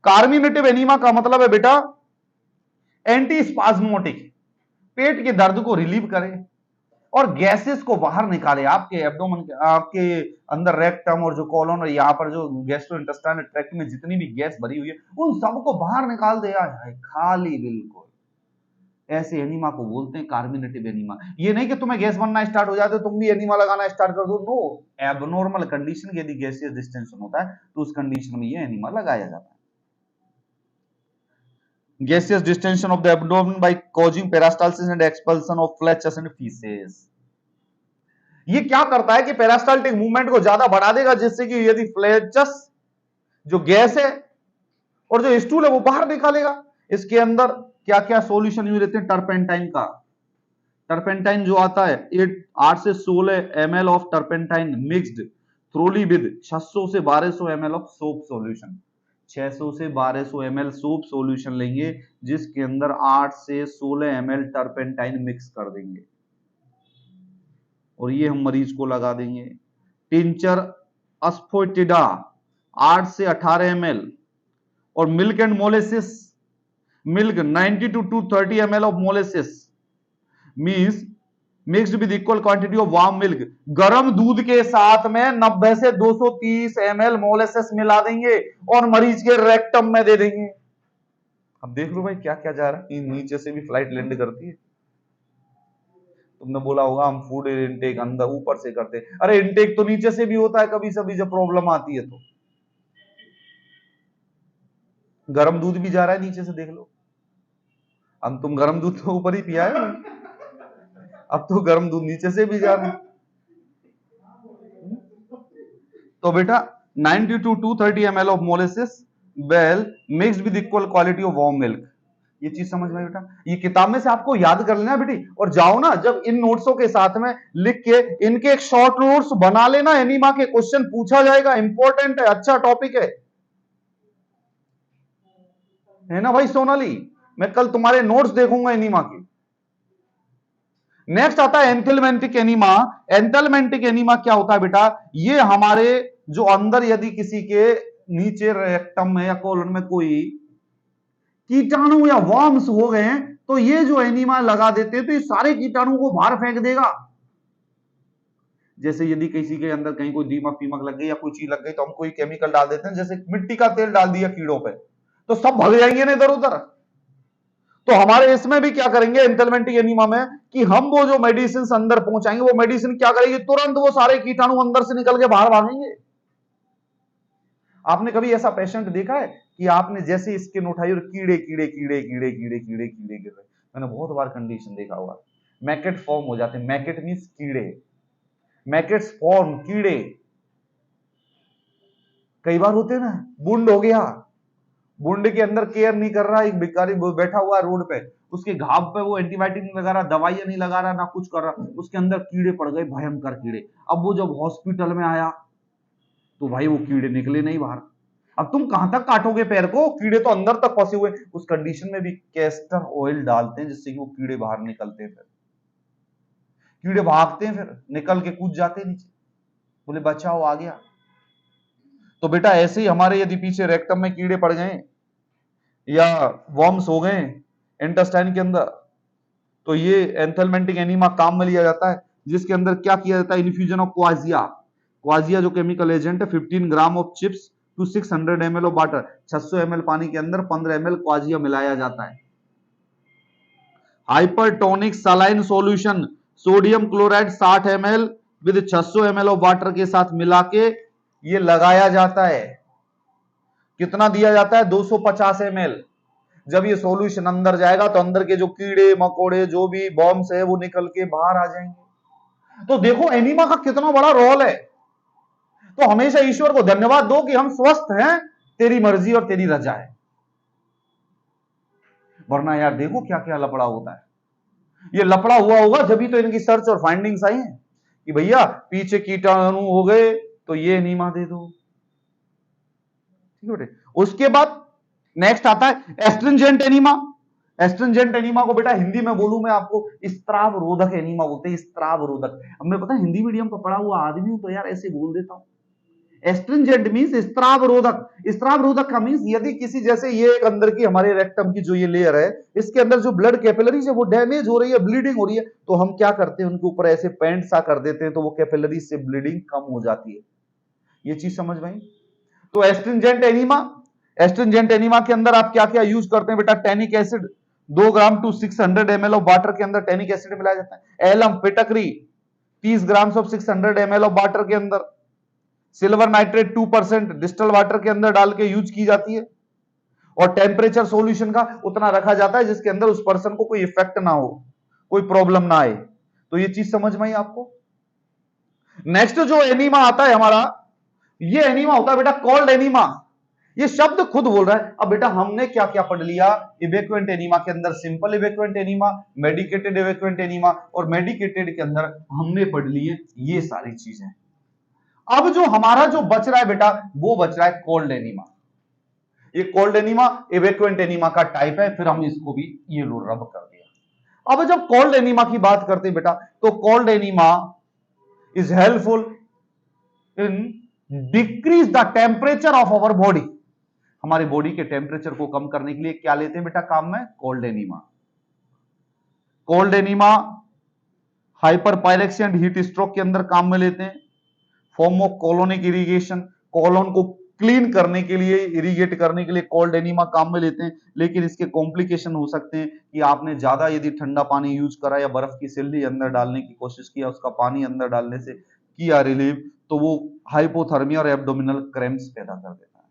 कार्मिनेटिव एनीमा का मतलब है बेटा एंटी स्पाज्मोटिक, पेट के दर्द को रिलीव करे और गैसेस को बाहर निकाले। आपके एब्डोमेन के, आपके अंदर रेक्टम और जो कॉलोन और यहाँ पर जो गैस्ट्रोइंटेस्टाइनल ट्रैक्ट में जितनी भी गैस भरी हुई है उन सबको बाहर निकाल दिया है, खाली बिल्कुल। ऐसे एनीमा को बोलते हैं कार्मिनेटिव एनीमा। ये नहीं कि तुम्हें गैस बनना स्टार्ट हो जाए तो तुम भी एनीमा लगाना स्टार्ट कर दो, नो। एबनॉर्मल कंडीशन यदि गैसियस डिस्टेंशन होता है तो उस कंडीशन में ये एनीमा लगाया जाता है। Gaseous distension of the abdomen by causing peristalsis and expulsion of flatulence and feces। ये क्या करता है कि पेरिस्टाल्टिक मूवमेंट को ज्यादा बढ़ा देगा जिससे कि यदि फ्लैचस जो गैस है और जो स्टूल है वो बाहर निकालेगा। इसके अंदर क्या क्या सॉल्यूशन यूज रहते हैं, टर्पेंटाइन का, टर्पेंटाइन जो आता है 8 से 16 ml of turpentine mixed thoroughly with 600 से 1200 ml ऑफ सोप सॉल्यूशन। 600 से 1200 ml सोप सॉल्यूशन लेंगे जिसके अंदर 8 से 16 ml टर्पेंटाइन मिक्स कर देंगे और ये हम मरीज को लगा देंगे। टिंचर अस्फोटिडा 8 से 18 ml और milk and molasses, milk 90 to 230 ml of molasses means mixed with equal quantity of warm milk. गर्म दूध के साथ में 90 से 230 ml मोलेसिस मिला देंगे और मरीज के रेक्टम में दे देंगे। अब देख लो भाई क्या क्या जा रहा है, नीचे से भी फ्लाइट लैंड करती है। तुमने बोला होगा हम फूड इनटेक अंदर ऊपर से करते हैं, अरे इनटेक तो नीचे से भी होता है कभी कभी जब प्रॉब्लम आती है। तो गर्म दूध भी जा रहा है नीचे से, देख लो। अब तुम गर्म दूध तो ऊपर ही पिया है, अब तो गर्म दूध नीचे से भी जा रहा है। तो बेटा 90 to 230 ml of molasses well mixed with equal quality of warm milk. ये चीज समझ में बेटा, ये किताब में से आपको याद कर लेना बेटी, और जाओ ना जब इन नोट्सों के साथ में लिख के इनके एक शॉर्ट नोट्स बना लेना, एनीमा के क्वेश्चन पूछा जाएगा, इंपॉर्टेंट है, अच्छा टॉपिक है ना भाई सोनाली। मैं कल तुम्हारे नोट्स देखूंगा एनीमा के। नेक्स्ट आता है एंथेलमेंटिक एनीमा। एंथेलमेंटिक एनीमा क्या होता है बेटा, ये हमारे जो अंदर यदि किसी के नीचे रेक्टम में या कोलन में कोई कीटाणु या वर्म्स हो गए हैं तो ये जो एनीमा लगा देते हैं तो ये सारे कीटाणु को बाहर फेंक देगा। जैसे यदि किसी के अंदर कहीं कोई दीमक फीमक लग गई या कोई चीज लग गई तो हम कोई केमिकल डाल देते हैं, जैसे मिट्टी का तेल डाल दिया कीड़ों पे तो सब भाग जाएंगे ना इधर उधर। तो हमारे इसमें भी क्या करेंगे एंथेलमेंटिक एनीमा में कि हम वो जो मेडिसिन अंदर पहुंचाएंगे वो मेडिसिन क्या करेगी, तुरंत वो सारे कीटाणु अंदर से निकल के बाहर भागेंगे। आपने कभी ऐसा पेशेंट देखा है कि आपने जैसे स्किन उठाई और कीड़े कीड़े कीड़े कीड़े कीड़े कीड़े कीड़े गिर रहे? मैंने बहुत बार कंडीशन देखा हुआ, मैकेट फॉर्म हो जाते हैं। मैकेट मींस कीड़े, मैकेट्स फॉर्म कीड़े। कई बार होते हैं ना, बूंद हो गया, बूंद के अंदर केयर नहीं कर रहा, एक भिखारी बैठा हुआ है रोड पे, उसके घाव पे वो एंटीबायोटिक नहीं लगा रहा, दवाइयां नहीं लगा रहा, ना कुछ कर रहा, उसके अंदर कीड़े पड़ गए, भयंकर कीड़े। अब वो जब हॉस्पिटल में आया तो भाई वो कीड़े निकले नहीं बाहर। अब तुम कहां तक काटोगे पैर को, कीड़े तो अंदर तक फंसे हुए। उस कंडीशन में भी कैस्टर ऑयल डालते हैं जिससे कि वो कीड़े बाहर निकलते हैं। फिर कीड़े भागते हैं, फिर निकल के कूद जाते हैं नीचे, बोले बचाओ आ गया। तो बेटा ऐसे ही हमारे यदि पीछे रेक्टम में कीड़े पड़ गए या वर्म्स हो गए इंटेस्टाइन के अंदर, तो ये एंथेलमेंटिक एनीमा काम में लिया जाता है, जिसके अंदर क्या किया जाता है, इन्फ्यूजन ऑफ क्वाजिया। क्वाजिया जो केमिकल एजेंट है, 15 gram of chips to 600 ml of water, 600 ml पानी के अंदर 15 ml क्वाजिया मिलाया जाता है। Hypertonic saline solution, sodium chloride 60 ml with 600 ml of water के साथ मिला के ये लगाया जाता है। कितना दिया जाता है, 250 ml। जब ये सॉल्यूशन अंदर जाएगा तो अंदर के जो कीड़े मकोड़े जो भी बॉम्ब्स है वो निकल के बाहर आ जाएंगे। तो देखो एनीमा का कितना बड़ा रोल है। तो हमेशा ईश्वर को धन्यवाद दो कि हम स्वस्थ हैं, तेरी मर्जी और तेरी रजा है। वरना यार देखो क्या क्या लफड़ा होता है। ये लफड़ा हुआ होगा जब भी तो इनकी सर्च और फाइंडिंग्स आई हैं कि भैया पीछे कीटाणु हो गए तो ये एनीमा दे दो। ठीक है बेटे। उसके बाद नेक्स्ट आता है एस्ट्रिंजेंट एनीमा। एस्ट्रिंजेंट एनीमा को बेटा हिंदी में बोलूं मैं आपको, स्त्राव रोधक एनीमा बोलते हैं। स्त्राव रोधक, अब मैं पता हिंदी मीडियम का पढ़ा हुआ आदमी हूं तो यार ऐसे बोल देता हूं। एस्ट्रिंजेंट मींस स्त्राव रोधक। स्त्राव रोधक का मींस यदि किसी, जैसे ये एक अंदर की हमारे रेक्टम की जो ये लेयर है, इसके अंदर जो ब्लड कैपिलरीज है वो डैमेज हो रही है, ब्लीडिंग हो रही है, तो हम क्या करते हैं उनके ऊपर ऐसे पेंट सा कर देते हैं तो वो कैपिलरीज से ब्लीडिंग कम हो जाती है। ये चीज समझ में आई। तो एस्ट्रिंजेंट एनीमा, एस्ट्रिंजेंट एनीमा के अंदर आप क्या क्या यूज करते हैं बेटा, tannic acid 2 gram to 600 ml of water के अंदर टैनिक एसिड मिलाया जाता है। एलम पिटकरी 30 gram of 600 ml of water के अंदर, सिल्वर नाइट्रेट 2% डिस्टल वाटर के अंदर डाल के यूज की जाती है। और टेम्परेचर सॉल्यूशन का उतना रखा जाता है जिसके अंदर उस पर्सन को कोई इफेक्ट ना हो, कोई प्रॉब्लम ना आए। तो ये चीज समझ में आई आपको। नेक्स्ट जो एनीमा आता है हमारा, ये एनीमा होता है बेटा कोल्ड एनीमा। ये शब्द खुद बोल रहा है। अब बेटा हमने क्या क्या पढ़ लिया, इवेक्वेंट एनीमा के अंदर simple evacuant enema, medicated इवेक्वेंट enema, और मेडिकेटेड के अंदर हमने पढ़ लिए ये सारी चीजें। अब जो हमारा जो बच रहा है बेटा वो बच रहा है कोल्ड एनीमा। ये कोल्ड एनीमा इवेक्वेंट एनीमा का टाइप है, फिर हम इसको भी ये लो रब कर दिया। अब जब कोल्ड एनीमा की बात करते हैं बेटा, तो cold enema is helpful in decrease the temperature of our body. हमारे बॉडी के टेम्परेचर को कम करने के लिए क्या लेते हैं बेटा काम में, cold enema. Cold enema hyperpyrexia and heat stroke के अंदर काम में लेते हैं। Form of colonic irrigation, colon को क्लीन करने के लिए, इरिगेट करने के लिए कोल्ड एनीमा काम में लेते हैं। लेकिन इसके कॉम्प्लिकेशन हो सकते हैं कि आपने ज्यादा यदि ठंडा पानी यूज करा या बर्फ की सिल्ली अंदर डालने की कोशिश किया, उसका पानी अंदर डालने से किया रिलीव, तो वो हाइपोथर्मिया और एब्डोमिनल क्रैम्प्स पैदा कर देता है।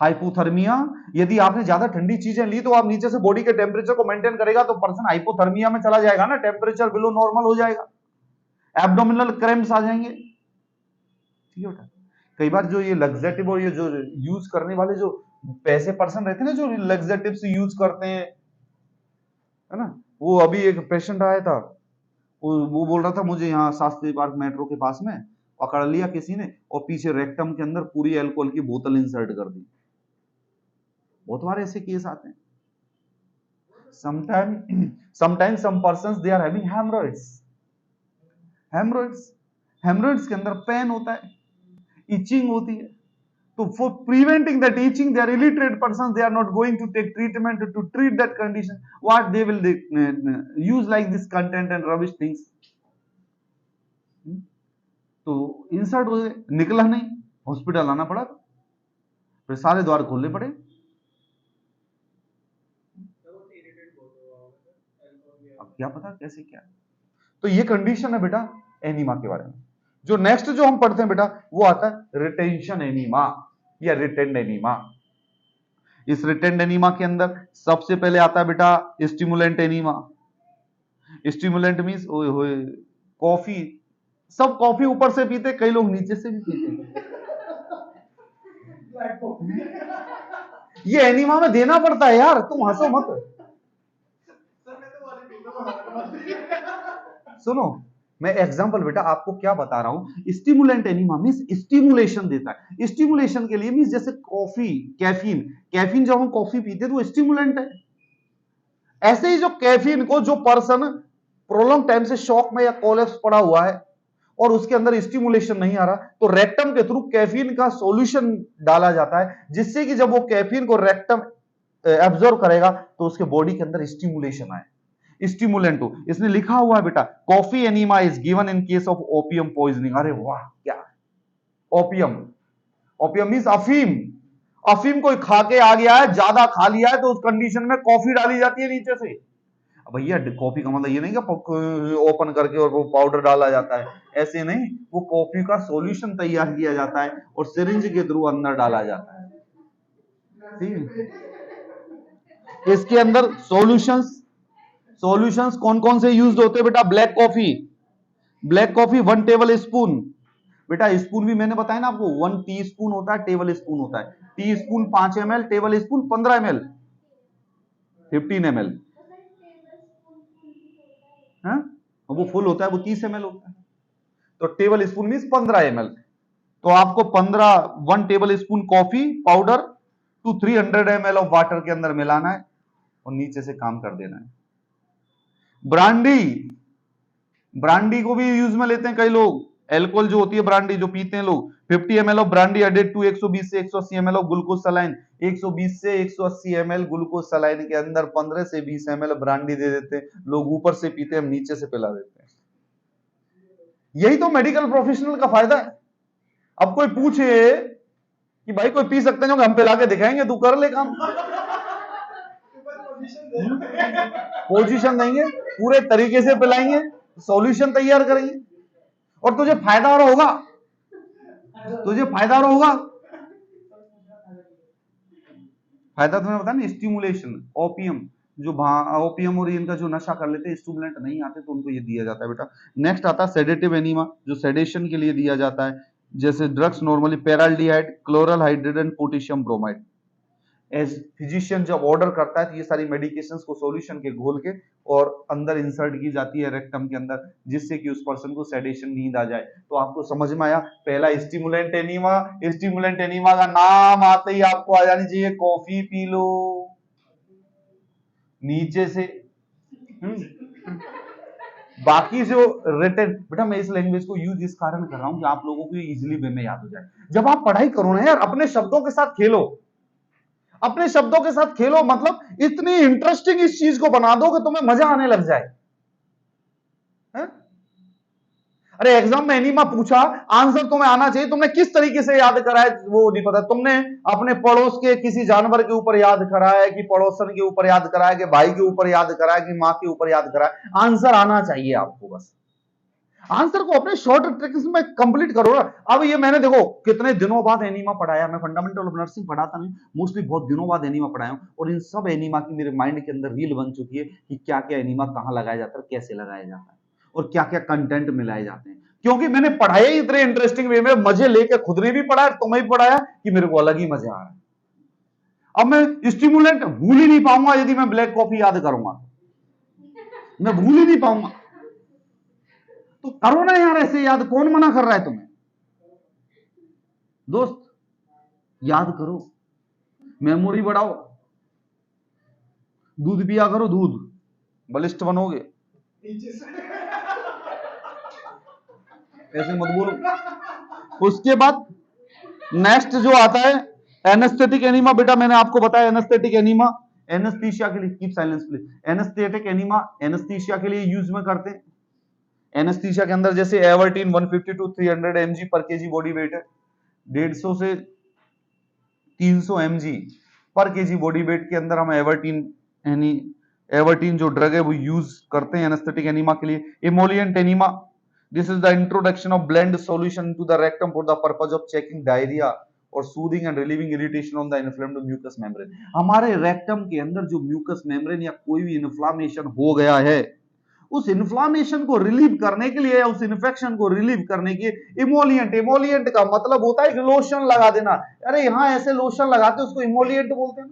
हाइपोथर्मिया, यदि आपने ज्यादा ठंडी चीजें ली तो आप नीचे से बॉडी के टेम्परेचर को मेंटेन करेगा तो पर्सन हाइपोथर्मिया में चला जाएगा ना, टेम्परेचर बिलो नॉर्मल हो जाएगा, एब्डोमिनल क्रैम्प्स आ जाएंगे। ठीक है बेटा। कई बार जो ये लग्जेटिव और ये जो यूज करने वाले जो पैसे पर्सन रहते हैं ना, जो लग्जेटिव्स यूज करते हैं, है ना, वो अभी एक पेशेंट आया था, वो बोल रहा था मुझे यहाँ शास्त्री पार्क मेट्रो के पास में पकड़ लिया किसी ने और पीछे रेक्टम के अंदर पूरी अल्कोहल की बोतल इंसर्ट कर दी। बहुत बार ऐसे केस आते हैं। sometimes some persons they are having hemorrhoids। Haemorrhoids के अंदर पेन होता है, इचिंग होती है। तो for preventing that itching, they are illiterate persons, they are not going to take treatment to treat that condition. What they will use like this content and rubbish things। तो इंसर्ट हो गए, निकला नहीं, हॉस्पिटल आना पड़ा, फिर सारे द्वार खोलने पड़े। अब क्या पता कैसे क्या। तो ये कंडीशन है बेटा एनीमा के बारे में। जो नेक्स्ट जो हम पढ़ते हैं बेटा वो आता है रिटेंशन एनीमा या रिटेंड एनीमा। इस रिटेंड एनीमा के अंदर सबसे पहले आता है बेटा स्टिमुलेंट एनीमा। स्टिमुलेंट मींस ओए होए कॉफी, सब कॉफी ऊपर से पीते, कई लोग नीचे से भी पीते। ये एनीमा में देना पड़ता है यार, तुम हंसो मत। सुनो मैं एग्जांपल बेटा आपको क्या बता रहा हूं। स्टिमुलेंट एनीमा मींस स्टिमुलेशन देता है। स्टिमुलेशन के लिए मींस जैसे कॉफी, कैफीन, कैफीन जब हम कॉफी पीते हैं तो स्टिमुलेंट है। ऐसे ही जो कैफीन को जो पर्सन प्रोलॉन्ग टाइम से शॉक में या कोलैप्स पड़ा हुआ है और उसके अंदर स्टिमुलेशन नहीं आ रहा, तो रेक्टम के थ्रू कैफीन का सॉल्यूशन डाला जाता है, जिससे कि जब वो कैफीन को रेक्टम एब्जॉर्ब करेगा तो उसके बॉडी के अंदर स्टिमुलेशन आए, स्टिमुलेंट हो। इसने लिखा हुआ है बेटा coffee enema is given in case of opium poisoning. अरे वाह क्या, ओपियम, ओपियम मींस अफीम। अफीम कोई खा के आ गया है, ज्यादा खा लिया है, तो उस कंडीशन में कॉफी डाली जाती है नीचे से। भैया कॉफी का मतलब ये नहीं कि ओपन करके और वो पाउडर डाला जाता है, ऐसे नहीं, वो कॉफी का सॉल्यूशन तैयार किया जाता है और सिरिंज के थ्रू अंदर डाला जाता है। ठीक है, इसके अंदर सॉल्यूशंस, सॉल्यूशंस कौन कौन से यूज होते हैं बेटा? Black coffee, black coffee 1 table spoon. बेटा स्पून भी मैंने बताया ना आपको, 1 टी स्पून होता है, टेबल स्पून होता है। Tea spoon 5 ml, table spoon 15 ml, 15 ml। हाँ? वो फुल होता है, वो 30 ml होता है। तो टेबल स्पून मीन 15 ml। तो आपको 1 tablespoon coffee powder to 300 ml of water के अंदर मिलाना है और नीचे से काम कर देना है। ब्रांडी, ब्रांडी को भी यूज में लेते हैं कई लोग। एल्कोहल जो होती है ब्रांडी जो पीते हैं लोग, 50 ml of brandy added to 120 से 180 ml ऑफ ग्लूकोज सलाइन। 120 से 180 ml ग्लूकोज सलाइन के अंदर 15 से 20 ml ब्रांडी दे देते हैं लोग, ऊपर से पीते हैं, हम नीचे से पिला देते हैं। यही तो मेडिकल प्रोफेशनल का फायदा है। अब कोई पूछे कि भाई कोई पी सकते हैं जो हम पिला के दिखाएंगे, तू कर ले काम। पोजीशन देंगे, पूरे तरीके से पिलाएंगे, सॉल्यूशन तैयार करेंगे और तुझे फायदा और होगा, तुझे फायदा और होगा। फायदा तुम्हें पता नहीं, स्टिमुलेशन, ओपियम, जो ओपियम और इनका जो नशा कर लेते हैं, स्टिमुलेंट नहीं आते तो उनको ये दिया जाता है बेटा। नेक्स्ट आता है सेडेटिव एनीमा, जो सेडेशन के लिए दिया जाता है, जैसे drugs normally paraldehyde, chloral hydrate and potassium bromide. As physician जब ऑर्डर करता है तो ये सारी मेडिकेशंस को सॉल्यूशन के घोल के और अंदर इंसर्ट की जाती है रेक्टम के अंदर, जिससे कि उस पर्सन को सेडेशन नींद आ जाए। तो आपको समझ में आया, पहला स्टिमुलेंट एनीमा। स्टिमुलेंट एनीमा का नाम आते ही आपको आ जानी चाहिए कॉफी पी लो नीचे से। बाकी जो रिटन बेटा, मैं इस लैंग्वेज को यूज इस कारण कर रहा हूं कि आप लोगों को इजीली वे में याद हो जाए। जब आप पढ़ाई करो ना यार, अपने शब्दों के साथ खेलो, अपने शब्दों के साथ खेलो, मतलब इतनी इंटरेस्टिंग इस चीज को बना दो कि तुम्हें मजा आने लग जाए। है? अरे एग्जाम में एनीमा पूछा, आंसर तुम्हें आना चाहिए, तुमने किस तरीके से याद करा है वो नहीं पता। तुमने अपने पड़ोस के किसी जानवर के ऊपर याद करा है कि पड़ोसन के ऊपर याद करा है कि भाई के ऊपर याद करा है कि मां के ऊपर याद करा है, आंसर आना चाहिए आपको। बस आंसर को अपने शॉर्ट ट्रिक्स में कंप्लीट करो ना। अब ये मैंने देखो कितने दिनों बाद एनीमा पढ़ाया, मैं फंडामेंटल ऑफ नर्सिंग पढ़ाता नहीं, मोस्टली बहुत दिनों बाद एनीमा पढ़ाया हूं, और इन सब एनीमा की मेरे माइंड के अंदर रील बन चुकी है कि क्या क्या एनीमा कहां लगाया जाता है, कैसे लगाया जाता है और क्या क्या कंटेंट मिलाए जाते हैं। क्योंकि मैंने पढ़ाया ही इतने इंटरेस्टिंग वे में, मजे लेके खुद ने भी पढ़ाया, तुम्हें भी पढ़ाया, कि मेरे को अलग ही मजा आ रहा है। अब मैं स्टिमुलेंट भूल ही नहीं पाऊंगा, यदि मैं ब्लैक कॉफी याद करूंगा मैं भूल ही नहीं पाऊंगा। तो करो ना यार ऐसे याद, कौन मना कर रहा है तुम्हें? दोस्त याद करो, मेमोरी बढ़ाओ, दूध पिया करो, दूध, बलिष्ठ बनोगे। ऐसे मत बोलो। उसके बाद नेक्स्ट जो आता है एनेस्थेटिक एनीमा। बेटा मैंने आपको बताया एनेस्थेटिक एनीमा एनेस्थीसिया के लिए, keep silence please. Anaesthetic enema anaesthesia के लिए यूज में करते हैं। एनेस्थीसिया के अंदर जैसे एवर्टीन 150 टू 300 mg पर केजी बॉडी वेट है, 150 से 300 mg पर केजी बॉडी वेट के अंदर हम एवर्टीन जो ड्रग है वो यूज करते हैं एनेस्थेटिक एनीमा के लिए। Emollient enema, this is the introduction of bland solution to the rectum for the purpose of checking diarrhoea और soothing and relieving irritation on the inflamed mucous membrane. हमारे रेक्टम के अंदर जो म्यूकस मेम्ब्रेन या कोई भी इन्फ्लामेशन हो गया है, उस इन्फ्लामेशन को रिलीव करने के लिए या उस इन्फेक्शन को रिलीव करने के लिए इमोलिएंट, इमोलिएंट का मतलब होता है कि लोशन लगा देना। अरे यहां ऐसे लोशन लगाते हैं उसको इमोलिएंट बोलते हैं।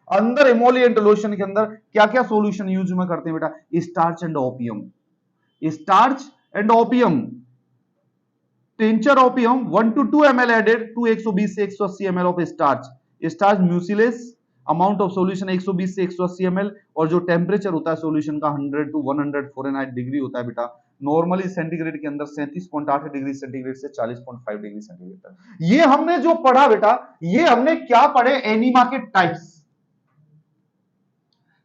अंदर इमोलिएंट लोशन के अंदर क्या क्या सॉल्यूशन यूज में करते हैं बेटा? Starch and opium, starch and opium, tincture opium 1 to 2 ml added to 120 से 180 ml of starch, starch mucilage, amount of solution 120 से 180 ml, और जो टेम्परेचर होता है सॉल्यूशन का 100 to 100 फ़ारेनहाइट डिग्री होता है बेटा। नॉर्मली सेंटीग्रेड के अंदर 37.8 डिग्री सेंटीग्रेड से 40.5 डिग्री सेंटीग्रेड तक। ये हमने जो पढ़ा बेटा, ये हमने क्या पढ़े? एनीमा के टाइप्स।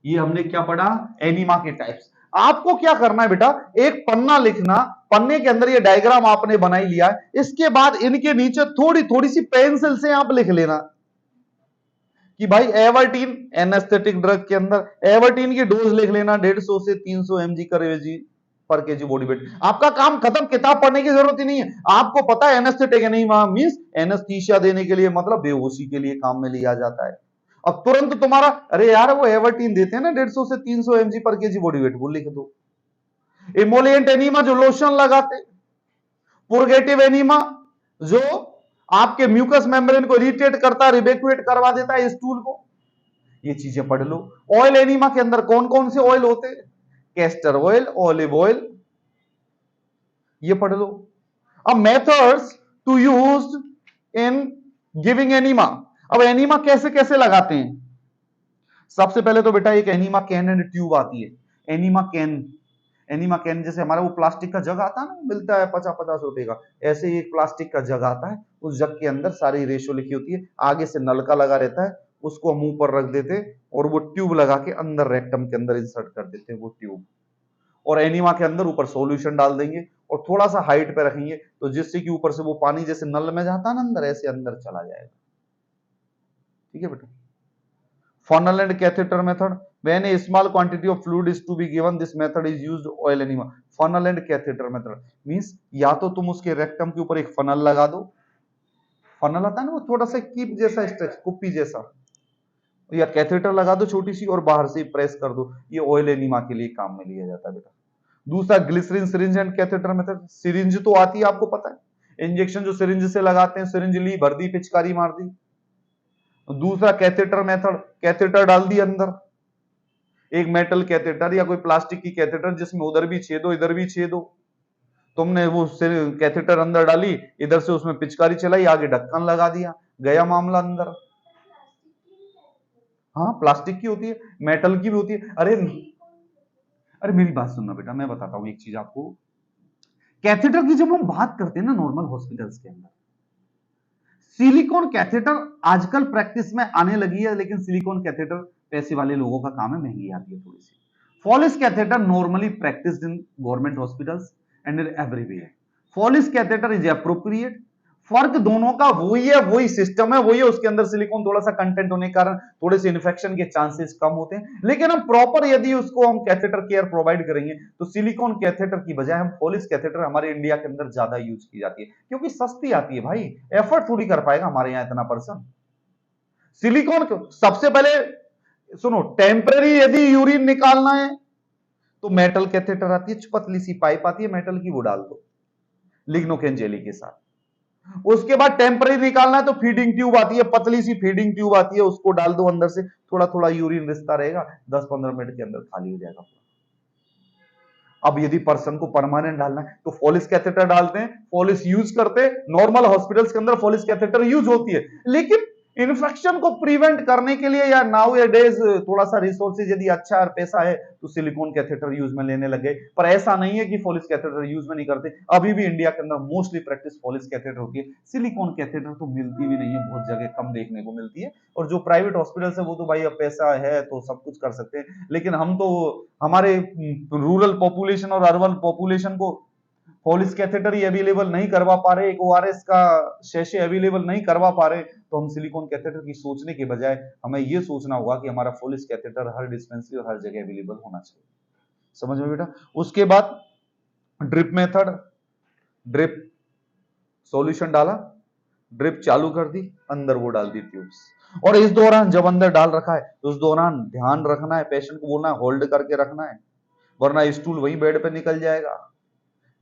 ये हमने क्या पढ़ा? एनीमा के टाइप्स। आपको क्या करना है बेटा? एक पन्ना लिखना, पन्ने के अंदर ये डायग्राम आपने बनाई लिया है, इसके बाद इनके नीचे थोड़ी थोड़ी सी पेंसिल से आप लिख लेना कि भाई एवर्टीन एनेस्थेटिक ड्रग के अंदर एवर्टीन की डोज लिख लेना 150 से 300 mg पर केजी बॉडी वेट। आपका काम खत्म, किताब पढ़ने की जरूरत ही नहीं है। आपको पता है एनेस्थेटिक एनीमा मींस एनेस्थीसिया देने के लिए, मतलब बेहोशी के लिए काम में लिया जाता है। अब तुरंत तुम्हारा, अरे यार वो एवर्टीन देते हैं ना 150 से 300 mg पर केजी बॉडी वेट, वो लिख दो। इमोलिएंट एनीमा जो लोशन लगाते, पुर्गेटिव एनीमा जो आपके म्यूकस मेम्ब्रेन को इरिटेट करता है, रिवेक्युएट करवा देता है स्टूल को, ये चीजें पढ़ लो। ऑयल एनीमा के अंदर कौन कौन से ऑयल होते हैं? कैस्टर ऑयल, ऑलिव ऑयल, ये पढ़ लो। अब methods to use in giving enema. अब एनीमा कैसे कैसे लगाते हैं? सबसे पहले तो बेटा एक एनीमा कैन एंड ट्यूब आती है। एनीमा कैन, एनीमा कैन जैसे हमारा वो प्लास्टिक का जग आता है ना, मिलता है 50-50 रुपए का, ऐसे ही एक प्लास्टिक का जग आता है। उस जग के अंदर सारी रेशो लिखी होती है, आगे से नलका लगा रहता है, उसको हम मुंह पर रख देते और वो ट्यूब लगा के अंदर रेक्टम के अंदर इंसर्ट कर देते हैं वो ट्यूब, और एनीमा के अंदर ऊपर सॉल्यूशन डाल देंगे और थोड़ा सा हाइट पे रखेंगे, तो जिससे कि ऊपर से वो पानी जैसे नल में जाता है ना अंदर, ऐसे अंदर चला जाएगा। ठीक है बेटा। funnel and catheter method, when a small quantity of fluid is to be given, this method is used oil enema। funnel and catheter method means या तो तुम उसके रेक्टम के ऊपर एक फनल लगा दो, फनल आता है ना वो थोड़ा सा कीप जैसा स्ट्रेच, कुप्पी जैसा, या कैथेटर लगा दो छोटी सी और बाहर से प्रेस कर दो, ये ऑयल एनीमा के लिए काम में लिया जाता है बेटा। दूसरा glycerine syringe and catheter method, syringe तो आती है आपको पता है, इंजेक्शन जो सिरिंज से लगाते हैं, सिरिंज ली, भर दी, पिचकारी मार दी। दूसरा कैथेटर मेथड, कैथेटर डाल दी अंदर, एक मेटल कैथेटर या कोई प्लास्टिक की कैथेटर जिसमें उधर भी छेद हो इधर भी छेद हो, तुमने वो कैथेटर अंदर डाली, इधर से उसमें पिचकारी चलाई, आगे ढक्कन लगा दिया, गया मामला अंदर। हाँ प्लास्टिक की होती है, मेटल की भी होती है। अरे मेरी बात सुनना बेटा, मैं बताता हूं एक चीज आपको। कैथेटर की जब हम बात करते हैं ना नॉर्मल हॉस्पिटल्स के अंदर, सिलिकॉन कैथेटर आजकल प्रैक्टिस में आने लगी है, लेकिन सिलिकॉन कैथेटर पैसे वाले लोगों का काम है, महंगी आती है थोड़ी सी। Foley's catheter normally practised in government hospitals and everywhere. Foley's catheter is appropriate. फर्क दोनों का वही है, वही सिस्टम है, वही है, उसके अंदर सिलिकॉन थोड़ा सा कंटेंट होने के कारण थोड़े से इन्फेक्शन के चांसेस कम होते हैं, लेकिन हम प्रॉपर यदि उसको हम कैथेटर केयर प्रोवाइड करेंगे तो सिलिकॉन कैथेटर की बजाय हम फॉलिस कैथेटर हमारे इंडिया के अंदर ज्यादा यूज की जाती है, क्योंकि सस्ती आती है भाई, एफर्ट थोड़ी कर पाएगा हमारे यहाँ इतना पर्सन। सिलिकॉन को सबसे पहले सुनो, टेम्पररी यदि यूरिन निकालना है तो मेटल कैथेटर आती है, पतली सी पाइप आती है मेटल की, वो डाल दो लिग्नोकेन जेली के साथ। उसके बाद टेम्पररी निकालना है तो फीडिंग ट्यूब आती है, पतली सी फीडिंग ट्यूब आती है, उसको डाल दो अंदर से, थोड़ा थोड़ा यूरिन रिसता रहेगा, 10-15 मिनट के अंदर खाली हो जाएगा। अब यदि पर्सन को परमानेंट डालना है तो फॉलिस कैथेटर डालते हैं, फॉलिस यूज करते हैं, नॉर्मल हॉस्पिटल्स के अंदर फॉलिस कैथेटर यूज होती है, लेकिन इन्फेक्शन को प्रिवेंट करने के लिए या नाउ ए डेज थोड़ा सा रिसोर्सेज यदि अच्छा और पैसा है तो सिलिकॉन कैथेटर यूज में लेने लगे, पर ऐसा नहीं है कि फोलिस कैथेटर यूज में नहीं करते। अभी भी इंडिया के अंदर मोस्टली प्रैक्टिस फोलिस कैथेटर होती है, सिलिकॉन कैथेटर तो मिलती भी नहीं है, बहुत जगह कम देखने को मिलती है। और जो प्राइवेट हॉस्पिटल है वो तो भाई अब पैसा है तो सब कुछ कर सकते हैं, लेकिन हम तो हमारे रूरल पॉपुलेशन और अर्बन पॉपुलेशन को फोलिस कैथेटर ही अवेलेबल नहीं करवा पा रहे, एक ओआरएस का शेशे अवेलेबल नहीं करवा पा रहे, तो हम सिलिकॉन कैथेटर की सोचने के बजाय हमें यह सोचना होगा कि हमारा फोलिस कैथेटर हर डिस्पेंसरी और हर जगह अवेलेबल होना चाहिए। समझ में बेटा? उसके बाद ड्रिप मेथड, ड्रिप सॉल्यूशन डाला, ड्रिप चालू कर दी, अंदर वो डाल दी ट्यूब्स, और इस दौरान जब अंदर डाल रखा है तो उस दौरान ध्यान रखना है, पेशेंट को बोलना है होल्ड करके रखना है, वरना स्टूल वहीं बेड पे निकल जाएगा।